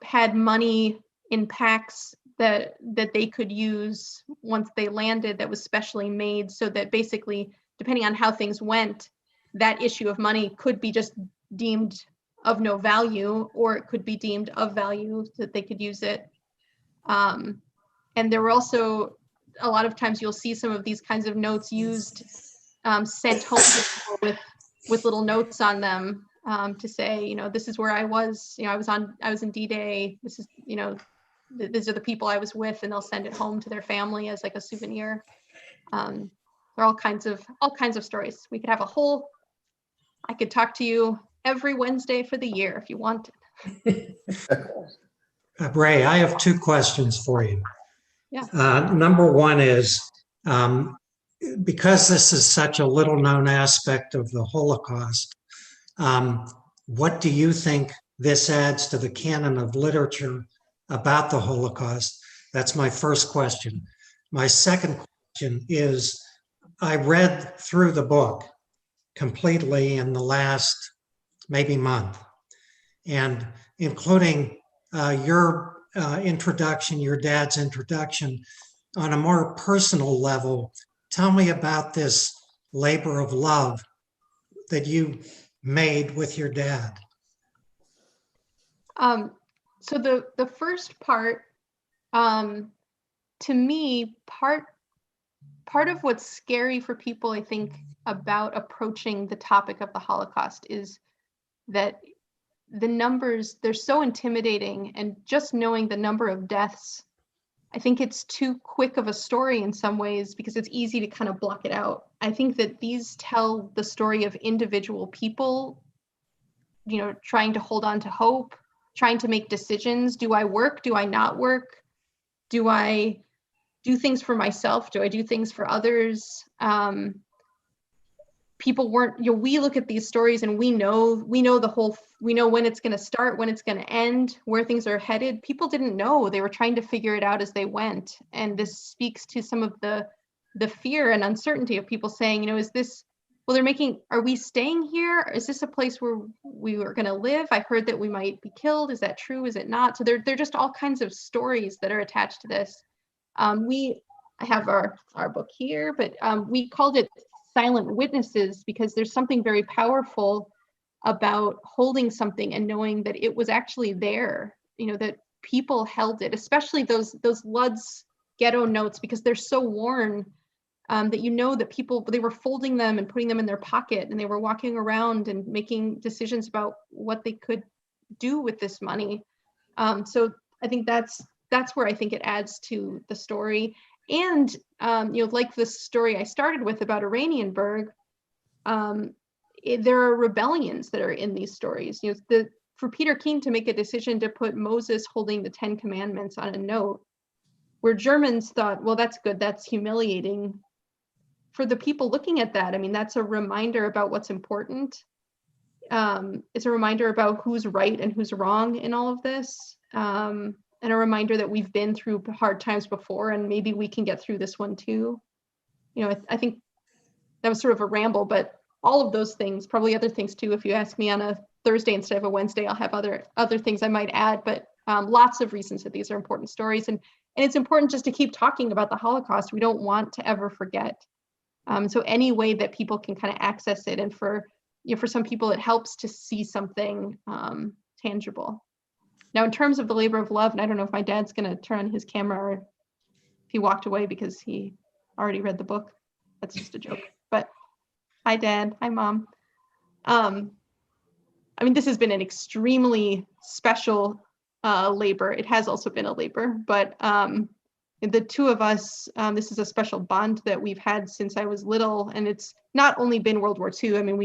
Speaker 3: had money in packs that they could use once they landed, that was specially made, so that basically, depending on how things went, that issue of money could be just deemed of no value, or it could be deemed of value, so that they could use it. And there were also, a lot of times you'll see some of these kinds of notes used, sent home to people with little notes on them, to say, this is where I was, I was in D-Day, this is, these are the people I was with, and they'll send it home to their family as like a souvenir. There are all kinds of stories. We could have I could talk to you every Wednesday for the year if you wanted.
Speaker 2: Ray, I have 2 questions for you.
Speaker 3: Yeah.
Speaker 2: Number one is, because this is such a little known aspect of the Holocaust, what do you think this adds to the canon of literature about the Holocaust? That's my first question. My second question is, I read through the book completely in the last maybe month, and including your introduction, your dad's introduction, on a more personal level. Tell me about this labor of love that you made with your dad.
Speaker 3: So the first part, to me, part part of what's scary for people, I think, about approaching the topic of the Holocaust is that the numbers, they're so intimidating, and just knowing the number of deaths, I think it's too quick of a story in some ways because it's easy to kind of block it out. I think that these tell the story of individual people, you know, trying to hold on to hope, trying to make decisions. Do I work? Do I not work? Do I do things for myself? Do I do things for others? People weren't, you know, we look at these stories and we know when it's going to start, when it's going to end, where things are headed. People didn't know. They were trying to figure it out as they went. And this speaks to some of the fear and uncertainty of people saying, you know, is this, well, are we staying here? Is this a place where we were going to live? I heard that we might be killed. Is that true? Is it not? So they're just all kinds of stories that are attached to this. I have our book here, but we called it Silent Witnesses because there's something very powerful about holding something and knowing that it was actually there, you know, that people held it, especially those Lukas Ghetto notes, because they're so worn that you know that people, they were folding them and putting them in their pocket, and they were walking around and making decisions about what they could do with this money. So I think that's where I think it adds to the story. And, you know, like the story I started with about Oranienburg, there are rebellions that are in these stories. You know, for Peter King to make a decision to put Moses holding the 10 Commandments on a note, where Germans thought, well, that's good, that's humiliating. For the people looking at that, I mean, that's a reminder about what's important. It's a reminder about who's right and who's wrong in all of this. And a reminder that we've been through hard times before, and maybe we can get through this one too. You know, I think that was sort of a ramble, but all of those things, probably other things too. If you ask me on a Thursday instead of a Wednesday, I'll have other things I might add, but lots of reasons that these are important stories. And it's important just to keep talking about the Holocaust. We don't want to ever forget. So any way that people can kind of access it, and for some people, it helps to see something tangible. Now, in terms of the labor of love, and I don't know if my dad's going to turn on his camera or if he walked away because he already read the book. That's just a joke. But hi, Dad. Hi, Mom. I mean, this has been an extremely special labor. It has also been a labor, but the two of us, this is a special bond that we've had since I was little, and it's not only been World War II. I mean,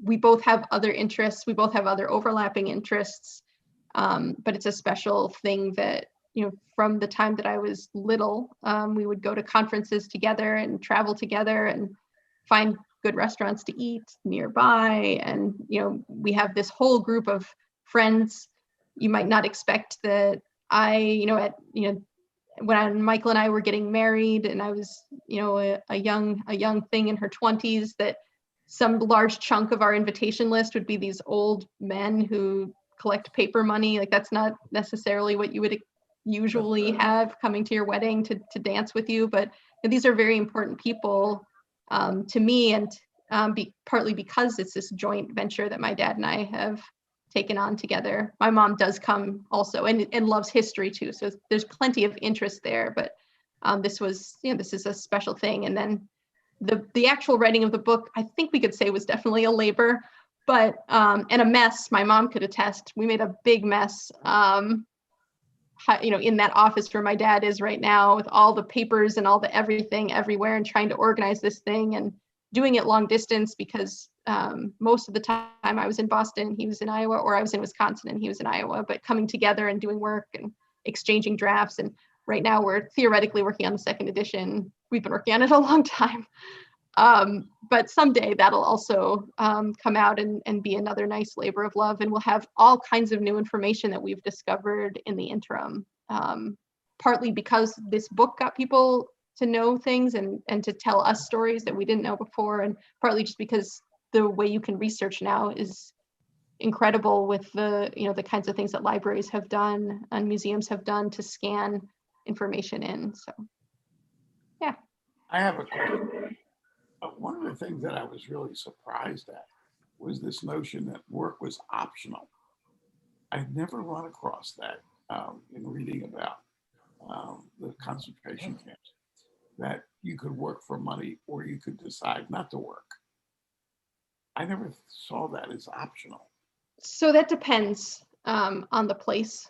Speaker 3: we both have other interests. We both have other overlapping interests. But it's a special thing that, you know, from the time that I was little, we would go to conferences together and travel together and find good restaurants to eat nearby. And, you know, we have this whole group of friends. You might not expect that when Michael and I were getting married and I was, you know, a young thing in her 20s, that some large chunk of our invitation list would be these old men who collect paper money. Like, that's not necessarily what you would usually have coming to your wedding to dance with you, but these are very important people to me, and partly because it's this joint venture that my dad and I have taken on together. My mom does come also and loves history too, so there's plenty of interest there, but this is a special thing. And then the actual writing of the book, I think we could say, was definitely a labor, but and a mess. My mom could attest. We made a big mess, you know, in that office where my dad is right now, with all the papers and all the everything everywhere, and trying to organize this thing and doing it long distance because most of the time I was in Boston, he was in Iowa, or I was in Wisconsin and he was in Iowa, but coming together and doing work and exchanging drafts. And right now we're theoretically working on the second edition. We've been working on it a long time. But someday that'll also come out and be another nice labor of love. And we'll have all kinds of new information that we've discovered in the interim, partly because this book got people to know things and to tell us stories that we didn't know before, and partly just because the way you can research now is incredible with the kinds of things that libraries have done and museums have done to scan information in. So, yeah.
Speaker 9: I have a question. One of the things that I was really surprised at was this notion that work was optional. I'd never run across that in reading about the concentration camps. that you could work for money or you could decide not to work. I never saw that as optional.
Speaker 3: So that depends on the place.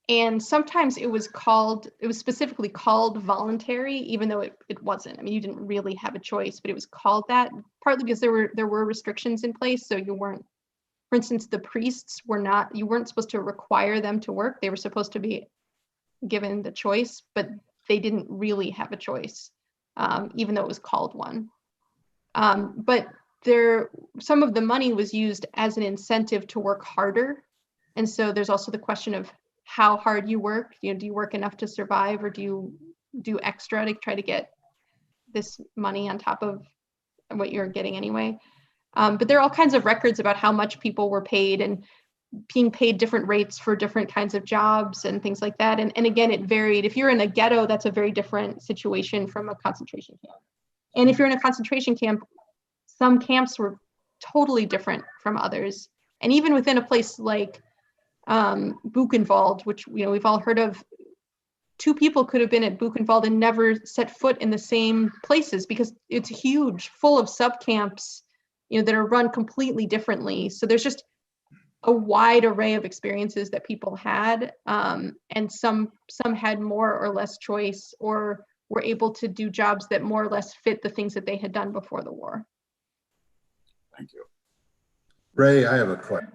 Speaker 3: And sometimes it was specifically called voluntary, even though it wasn't. I mean, you didn't really have a choice, but it was called that partly because there were restrictions in place. So you weren't, for instance, the priests you weren't supposed to require them to work. They were supposed to be given the choice, but they didn't really have a choice, even though it was called one. But some of the money was used as an incentive to work harder. And so there's also the question of how hard you work. Do you work enough to survive, or do you do extra to try to get this money on top of what you're getting anyway? But there are all kinds of records about how much people were paid and being paid different rates for different kinds of jobs and things like that. And again, it varied. If you're in a ghetto, that's a very different situation from a concentration camp. And if you're in a concentration camp, some camps were totally different from others. And even within a place like Buchenwald, which we've all heard of, 2 people could have been at Buchenwald and never set foot in the same places because it's huge, full of subcamps, that are run completely differently. So there's just a wide array of experiences that people had, and some had more or less choice, or were able to do jobs that more or less fit the things that they had done before the war.
Speaker 9: Thank you.
Speaker 10: Ray, I have a question.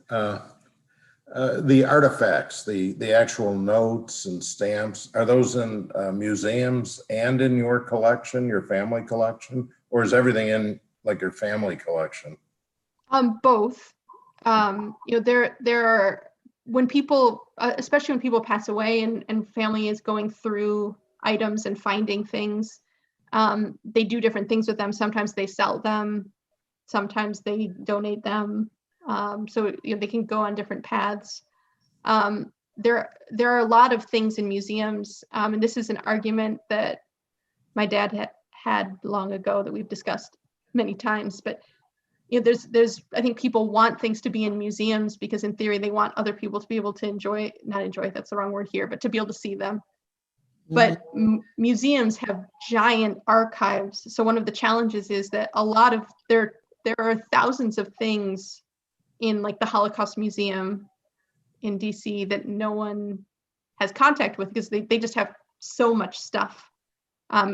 Speaker 10: The artifacts, the actual notes and stamps, are those in museums and in your collection, your family collection, or is everything in like your family collection?
Speaker 3: Both. There are, when people, especially when people pass away and family is going through items and finding things, they do different things with them. Sometimes they sell them, sometimes they donate them. So they can go on different paths. There are a lot of things in museums, and this is an argument that my dad had long ago that we've discussed many times. But there's I think people want things to be in museums because in theory they want other people to be able to not enjoy, that's the wrong word here, but to be able to see them. But museums have giant archives. So one of the challenges is that a lot of there are thousands of things in like the Holocaust Museum in DC that no one has contact with because they just have so much stuff.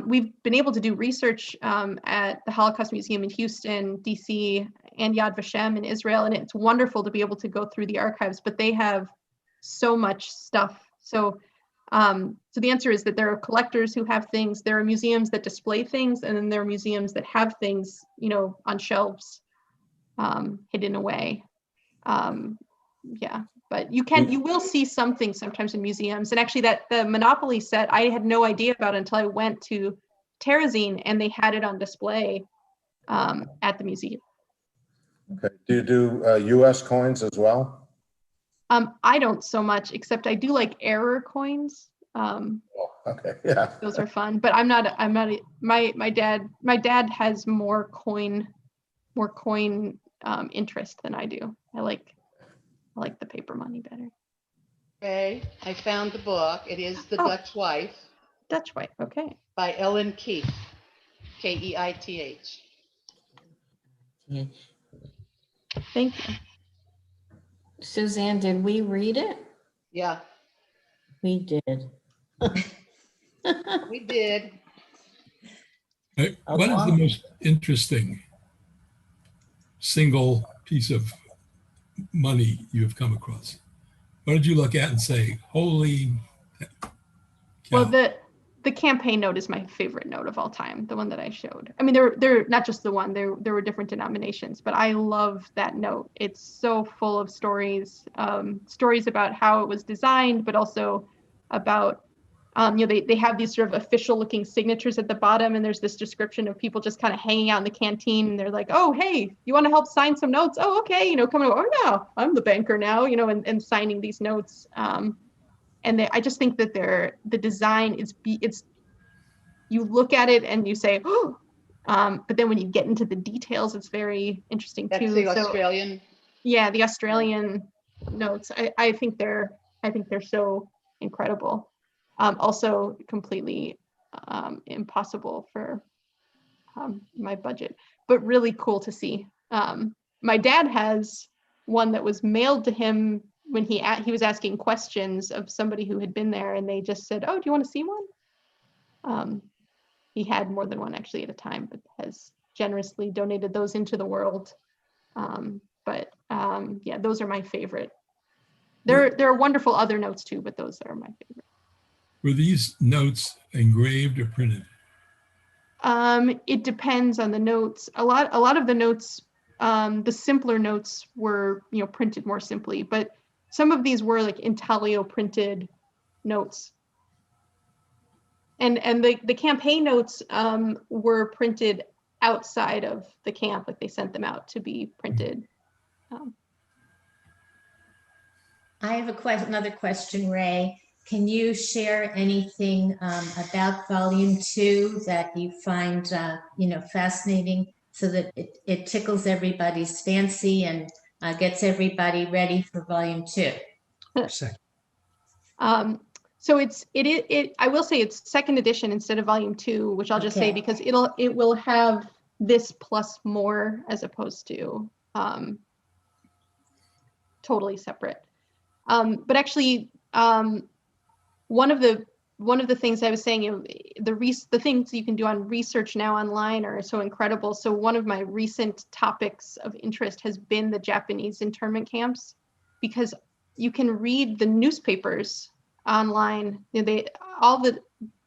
Speaker 3: We've been able to do research at the Holocaust Museum in Houston, DC, and Yad Vashem in Israel, and it's wonderful to be able to go through the archives, but they have so much stuff. So the answer is that there are collectors who have things, there are museums that display things, and then there are museums that have things, on shelves, hidden away. But you will see something sometimes in museums. And actually the Monopoly set, I had no idea about it until I went to Terezin and they had it on display at the museum.
Speaker 10: Okay. Do you do US coins as well?
Speaker 3: I don't so much, except I do like error coins.
Speaker 10: Okay, yeah.
Speaker 3: Those are fun, but my dad has more coin interest than I do. I like the paper money better.
Speaker 5: Okay, I found the book. It is The Dutch Wife.
Speaker 3: Dutch Wife, okay.
Speaker 5: By Ellen Keith, Keith.
Speaker 6: Yeah.
Speaker 3: Thank you.
Speaker 6: Suzanne, did we read it?
Speaker 5: Yeah,
Speaker 6: We did.
Speaker 5: we did.
Speaker 8: What is the most interesting single piece of money you have come across? What did you look at and say, holy cow?
Speaker 3: Well, the campaign note is my favorite note of all time, the one that I showed. I mean, they're not just the one, there were different denominations, but I love that note. It's so full of stories about how it was designed, but also about, they have these sort of official looking signatures at the bottom, and there's this description of people just kind of hanging out in the canteen, and they're like, oh, hey, you want to help sign some notes? Oh, okay, coming over, oh, no, I'm the banker now, and signing these notes. I just think that the design it's you look at it and you say, oh, but then when you get into the details, it's very interesting too.
Speaker 5: That's the Australian.
Speaker 3: Yeah, the Australian notes. I think they're so incredible. Also completely impossible for my budget, but really cool to see. My dad has one that was mailed to him when he was asking questions of somebody who had been there, and they just said, "Oh, do you want to see one?" He had more than one actually at a time, but has generously donated those into the world. Yeah, those are my favorite. There are wonderful other notes too, but those are my favorite.
Speaker 8: Were these notes engraved or printed?
Speaker 3: It depends on the notes. A lot of the notes, the simpler notes were, printed more simply, but some of these were like intaglio printed notes. And the campaign notes were printed outside of the camp, like they sent them out to be printed.
Speaker 7: I have another question, Ray. Can you share anything about Volume 2 that you find, fascinating, so that it tickles everybody's fancy and gets everybody ready for Volume 2?
Speaker 3: So I will say it's second edition instead of Volume 2, which I'll just say because it will have this plus more as opposed to totally separate. But actually, one of the things I was saying, the things you can do on research now online are so incredible. So one of my recent topics of interest has been the Japanese internment camps, because you can read the newspapers online.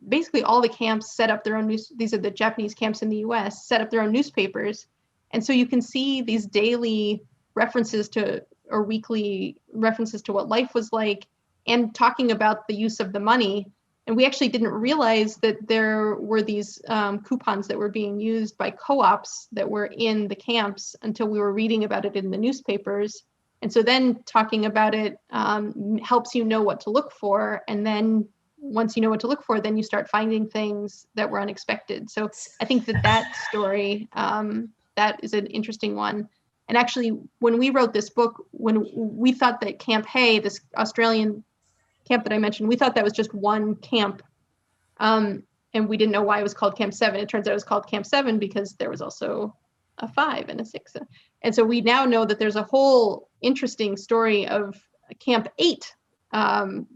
Speaker 3: Basically all the camps set up their own these are the Japanese camps in the US, set up their own newspapers. And so you can see these daily references to, or weekly references to what life was like, and talking about the use of the money. And we actually didn't realize that there were these coupons that were being used by co-ops that were in the camps until we were reading about it in the newspapers. And so then talking about it helps you know what to look for. And then once you know what to look for, then you start finding things that were unexpected. So I think that story, that is an interesting one. And actually, when we wrote this book, when we thought that Camp Hay, this Australian camp that I mentioned, we thought that was just one camp. And we didn't know why it was called Camp 7. It turns out it was called Camp 7 because there was also a 5 and a 6. And so we now know that there's a whole interesting story of Camp 8,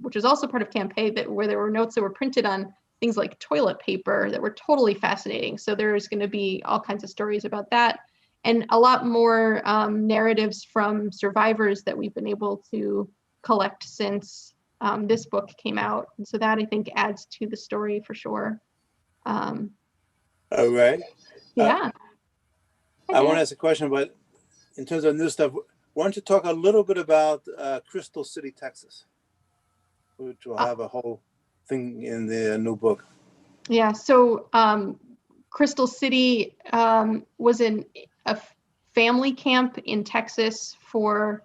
Speaker 3: which is also part of Camp Hay, where there were notes that were printed on things like toilet paper that were totally fascinating. So there's going to be all kinds of stories about that, and a lot more narratives from survivors that we've been able to collect since this book came out. And so that, I think, adds to the story for sure.
Speaker 11: All right.
Speaker 3: Yeah.
Speaker 11: I want to ask a question, but in terms of new stuff, why don't you talk a little bit about Crystal City, Texas, which will have a whole thing in the new book.
Speaker 3: Yeah, so Crystal City was a family camp in Texas for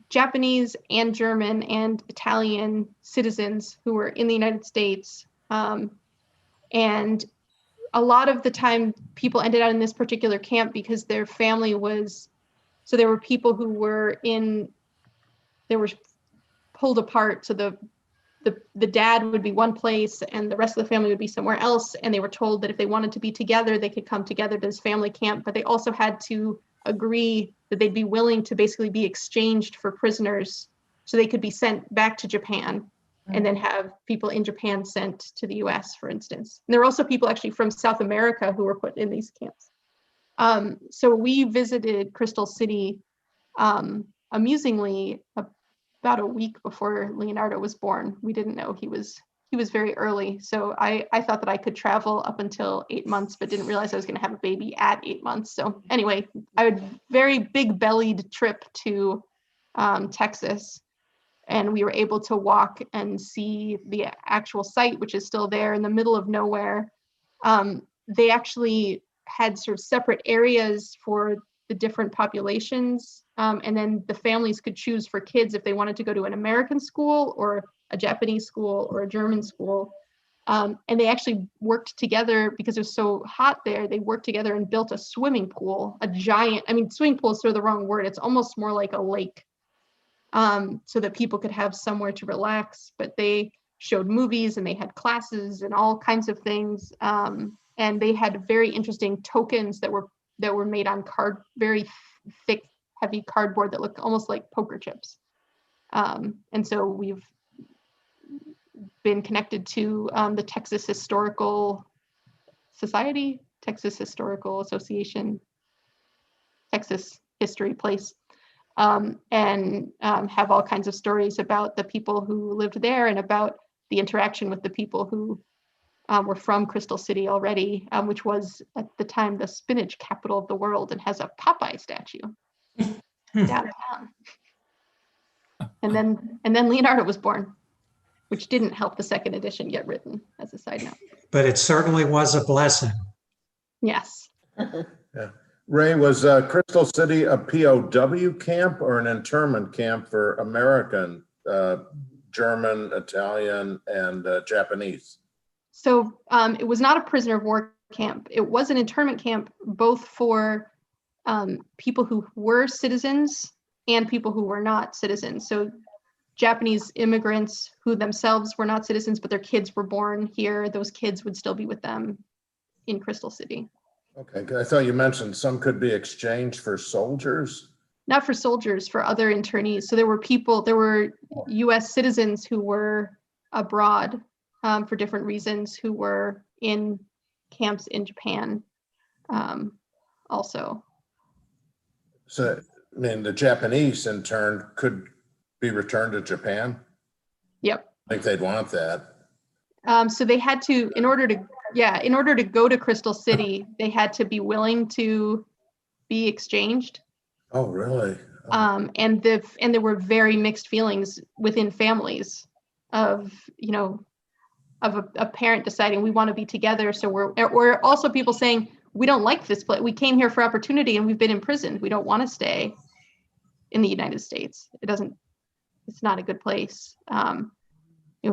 Speaker 3: Japanese and German and Italian citizens who were in the United States. And a lot of the time people ended up in this particular camp because their family was, so there were people who were they were pulled apart. So the dad would be one place and the rest of the family would be somewhere else. And they were told that if they wanted to be together, they could come together to this family camp, but they also had to agree that they'd be willing to basically be exchanged for prisoners so they could be sent back to Japan and then have people in Japan sent to the US, for instance. And there were also people actually from South America who were put in these camps. So we visited Crystal City, amusingly, about a week before Leonardo was born. We didn't know he was very early. So I thought that I could travel up until 8 months, but didn't realize I was going to have a baby at 8 months. So anyway, I had a very big bellied trip to Texas, and we were able to walk and see the actual site, which is still there in the middle of nowhere. They actually had sort of separate areas for the different populations. And then the families could choose for kids if they wanted to go to an American school or a Japanese school or a German school. And they actually worked together because it was so hot there. They worked together and built a swimming pool, a giant, I mean, swimming pool is sort of the wrong word. It's almost more like a lake, so that people could have somewhere to relax. But they showed movies and they had classes and all kinds of things. And they had very interesting tokens that were made on very thick, heavy cardboard that looked almost like poker chips. And so we've been connected to the Texas Historical Society, Texas Historical Association, Texas History Place, and have all kinds of stories about the people who lived there and about the interaction with the people who were from Crystal City already, which was at the time the spinach capital of the world and has a Popeye statue downtown. And then Leonardo was born, which didn't help the second edition get written, as a side note.
Speaker 2: But it certainly was a blessing.
Speaker 3: Yes.
Speaker 10: Yeah. Ray, was Crystal City a POW camp or an internment camp for American, German, Italian, and Japanese?
Speaker 3: So it was not a prisoner of war camp. It was an internment camp, both for people who were citizens and people who were not citizens. So Japanese immigrants who themselves were not citizens, but their kids were born here, those kids would still be with them in Crystal City.
Speaker 10: Okay, I thought you mentioned some could be exchanged for soldiers.
Speaker 3: Not for soldiers, for other internees. So there were US citizens who were abroad for different reasons, who were in camps in Japan also.
Speaker 10: So, I mean, the Japanese in turn could be returned to Japan?
Speaker 3: Yep.
Speaker 10: I think they'd want that.
Speaker 3: So they had to, in order to go to Crystal City, they had to be willing to be exchanged.
Speaker 10: Oh, really? Oh.
Speaker 3: And there were very mixed feelings within families of a parent deciding we want to be together. So we're also people saying, we don't like this place. We came here for opportunity and we've been imprisoned. We don't want to stay in the United States. It's not a good place.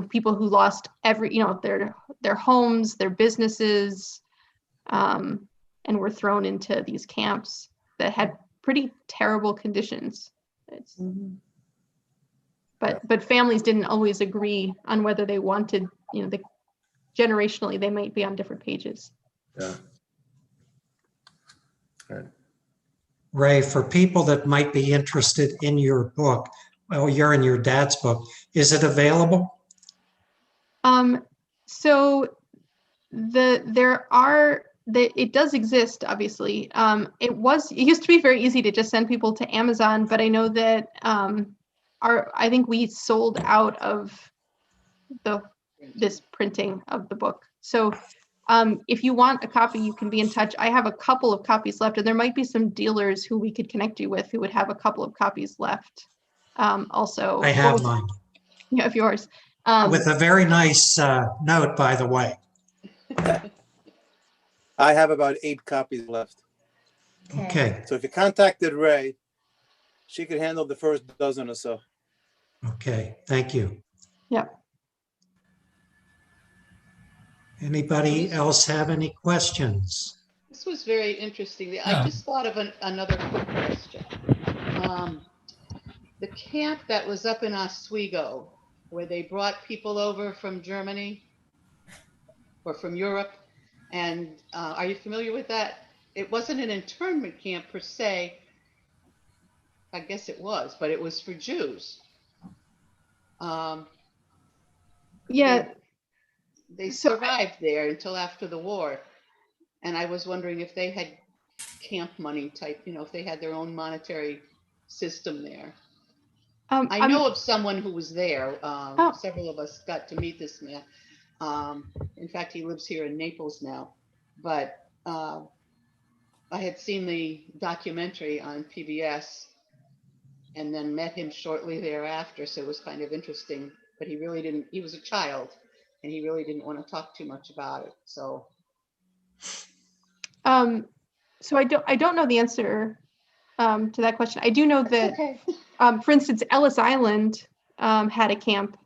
Speaker 3: People who lost their homes, their businesses, and were thrown into these camps that had pretty terrible conditions. But families didn't always agree on whether they wanted, generationally, they might be on different pages.
Speaker 10: Yeah. All right.
Speaker 2: Ray, for people that might be interested in your book, well, you're in your dad's book, is it available?
Speaker 3: So it does exist, obviously. It used to be very easy to just send people to Amazon, but I know that I think we sold out of this printing of the book. So if you want a copy, you can be in touch. I have a couple of copies left, and there might be some dealers who we could connect you with who would have a couple of copies left. Also,
Speaker 2: I have mine.
Speaker 3: You have yours.
Speaker 2: With a very nice note, by the way.
Speaker 11: I have about 8 copies left.
Speaker 2: Okay.
Speaker 11: So if you contacted Ray, she could handle the first dozen or so.
Speaker 2: Okay, thank you.
Speaker 3: Yep.
Speaker 2: Anybody else have any questions?
Speaker 5: This was very interesting. I just thought of another quick question. The camp that was up in Oswego, where they brought people over from Germany or from Europe, and are you familiar with that? It wasn't an internment camp per se. I guess it was, but it was for Jews.
Speaker 3: Yeah.
Speaker 5: They survived there until after the war. And I was wondering if they had camp money type, if they had their own monetary system there. I know of someone who was there. Several of us got to meet this man. In fact, he lives here in Naples now. But I had seen the documentary on PBS and then met him shortly thereafter. So it was kind of interesting. But he really didn't, he was a child. And he really didn't want to talk too much about it. So
Speaker 3: I don't know the answer to that question. I do know that,
Speaker 5: okay.
Speaker 3: For instance, Ellis Island had a camp,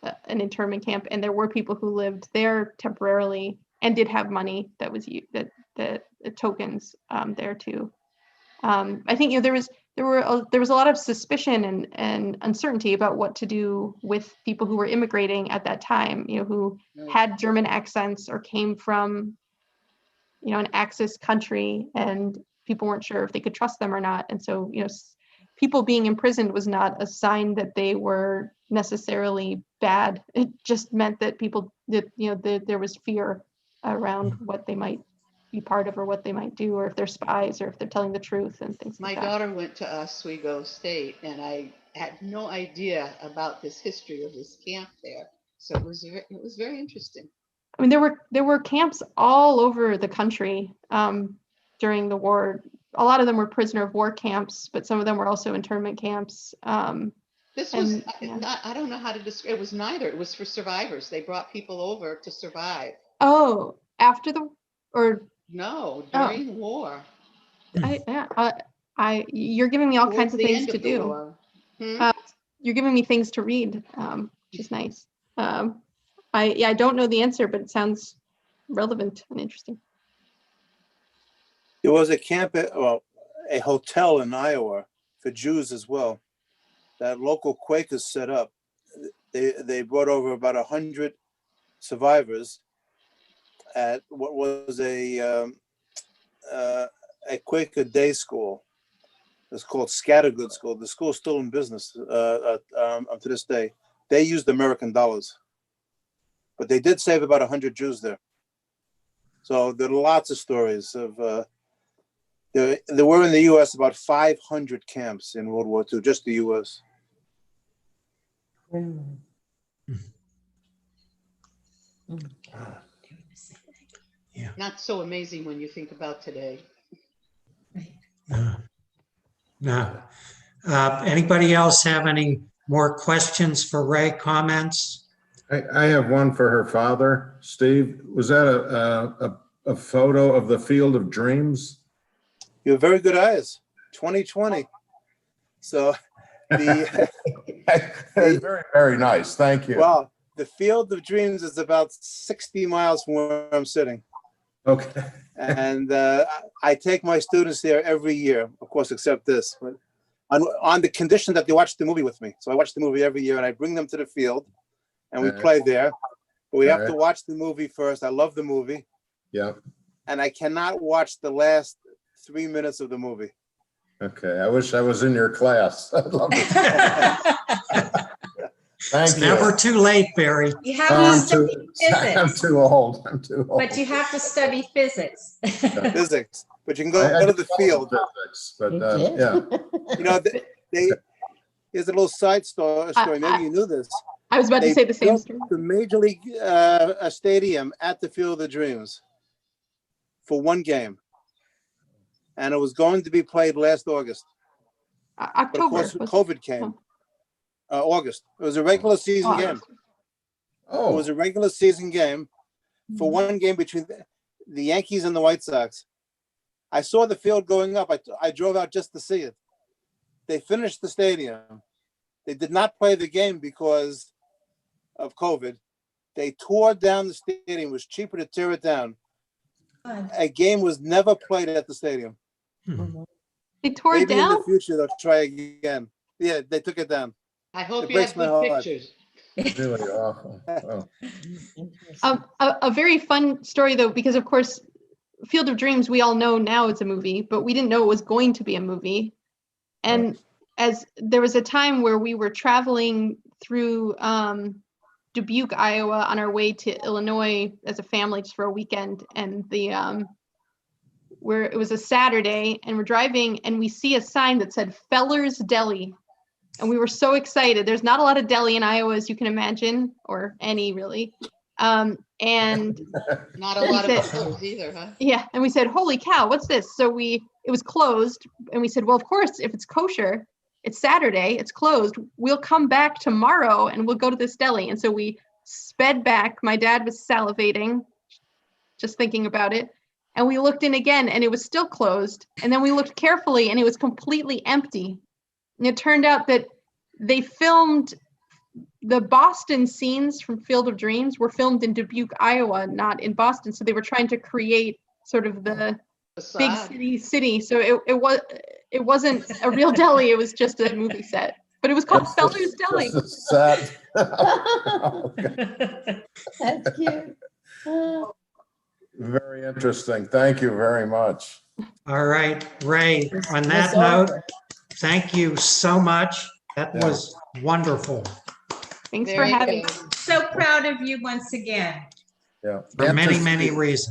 Speaker 3: an internment camp, and there were people who lived there temporarily and did have money that was the tokens there too. I think there was there was a lot of suspicion and uncertainty about what to do with people who were immigrating at that time, who had German accents or came from, an Axis country, and people weren't sure if they could trust them or not. And so, people being imprisoned was not a sign that they were necessarily bad. It just meant that there was fear around what they might be part of or what they might do, or if they're spies or if they're telling the truth and things
Speaker 5: My
Speaker 3: like that.
Speaker 5: daughter went to Oswego State, and I had no idea about this history of this camp there. So it was very interesting.
Speaker 3: I mean, there were camps all over the country during the war. A lot of them were prisoner of war camps, but some of them were also internment camps.
Speaker 5: This was, I don't know how to describe, it was neither. It was for survivors. They brought people over to survive.
Speaker 3: Oh, after
Speaker 5: No, during the war.
Speaker 3: You're giving me all
Speaker 5: Towards
Speaker 3: kinds of
Speaker 5: the
Speaker 3: things
Speaker 5: end
Speaker 3: to
Speaker 5: of the
Speaker 3: do.
Speaker 5: war.
Speaker 3: You're giving me things to read, which is nice. I don't know the answer, but it sounds relevant and interesting.
Speaker 11: There was a camp, a hotel in Iowa for Jews as well, that local Quakers set up. They brought over about 100 survivors at what was a Quaker day school. It's called Scattergood School. The school's still in business to this day. They used American dollars, but they did save about 100 Jews there. So there are lots of stories of. There were in the U.S. about 500 camps in World War II, just the U.S.
Speaker 2: Yeah.
Speaker 5: Not so amazing when you think about today.
Speaker 2: No. Anybody else have any more questions for Ray, comments?
Speaker 10: I have one for her father, Steve. Was that a photo of the Field of Dreams?
Speaker 11: You have very good eyes. 2020. So
Speaker 10: very, very nice. Thank you.
Speaker 11: Well, the Field of Dreams is about 60 miles from where I'm sitting.
Speaker 10: Okay.
Speaker 11: And I take my students there every year, of course, except this, but on the condition that they watch the movie with me. So I watch the movie every year, and I bring them to the field, and we play there. But we have to watch the movie first. I love the movie.
Speaker 10: Yeah.
Speaker 11: And I cannot watch the last 3 minutes of the movie.
Speaker 10: Okay. I wish I was in your class. I'd love to. Thank you.
Speaker 2: Never too late, Barry.
Speaker 7: You have to study physics.
Speaker 10: I'm too old.
Speaker 7: But you have to study physics.
Speaker 11: Physics. But you can go to the field.
Speaker 10: Physics, but yeah.
Speaker 11: Here's a little side story. Maybe you knew this.
Speaker 3: I was about to say the same story.
Speaker 11: The Major League Stadium at the Field of Dreams for one game. And it was going to be played last August.
Speaker 3: October.
Speaker 11: But of course, COVID came. August. It was a regular season game.
Speaker 10: Oh.
Speaker 11: It was a regular season game for one game between the Yankees and the White Sox. I saw the field going up. I drove out just to see it. They finished the stadium. They did not play the game because of COVID. They tore down the stadium. It was cheaper to tear it down. A game was never played at the stadium.
Speaker 3: They tore it down?
Speaker 11: Maybe in the future they'll try again. Yeah, they took it down.
Speaker 5: I hope you have good pictures.
Speaker 10: Really awful. Oh.
Speaker 3: A very fun story, though, because, of course, Field of Dreams, we all know now it's a movie, but we didn't know it was going to be a movie. And as there was a time where we were traveling through Dubuque, Iowa, on our way to Illinois as a family just for a weekend, and it was a Saturday, and we're driving, and we see a sign that said Feller's Deli. And we were so excited. There's not a lot of deli in Iowa, as you can imagine, or any really. And
Speaker 5: not a lot of Fellers either, huh?
Speaker 3: Yeah. And we said, holy cow, what's this? So it was closed. And we said, well, of course, if it's kosher, it's Saturday, it's closed. We'll come back tomorrow and we'll go to this deli. And so we sped back. My dad was salivating, just thinking about it. And we looked in again and it was still closed. And then we looked carefully and it was completely empty. And it turned out that they filmed the Boston scenes from Field of Dreams were filmed in Dubuque, Iowa, not in Boston. So they were trying to create sort of the big city. So It wasn't a real deli, it was just a movie set. But it was called Feller's Deli.
Speaker 10: Just a set. Okay.
Speaker 6: That's cute.
Speaker 10: Very interesting. Thank you very much.
Speaker 2: All right, Ray, on that
Speaker 6: Miss
Speaker 2: note,
Speaker 6: Arthur.
Speaker 2: thank you so much. That
Speaker 10: Yeah.
Speaker 2: was wonderful
Speaker 3: Thanks for
Speaker 5: Very
Speaker 3: having
Speaker 5: good.
Speaker 3: me.
Speaker 7: So proud of you once again.
Speaker 10: Yeah.
Speaker 2: for many,
Speaker 10: Interesting.
Speaker 2: many reasons.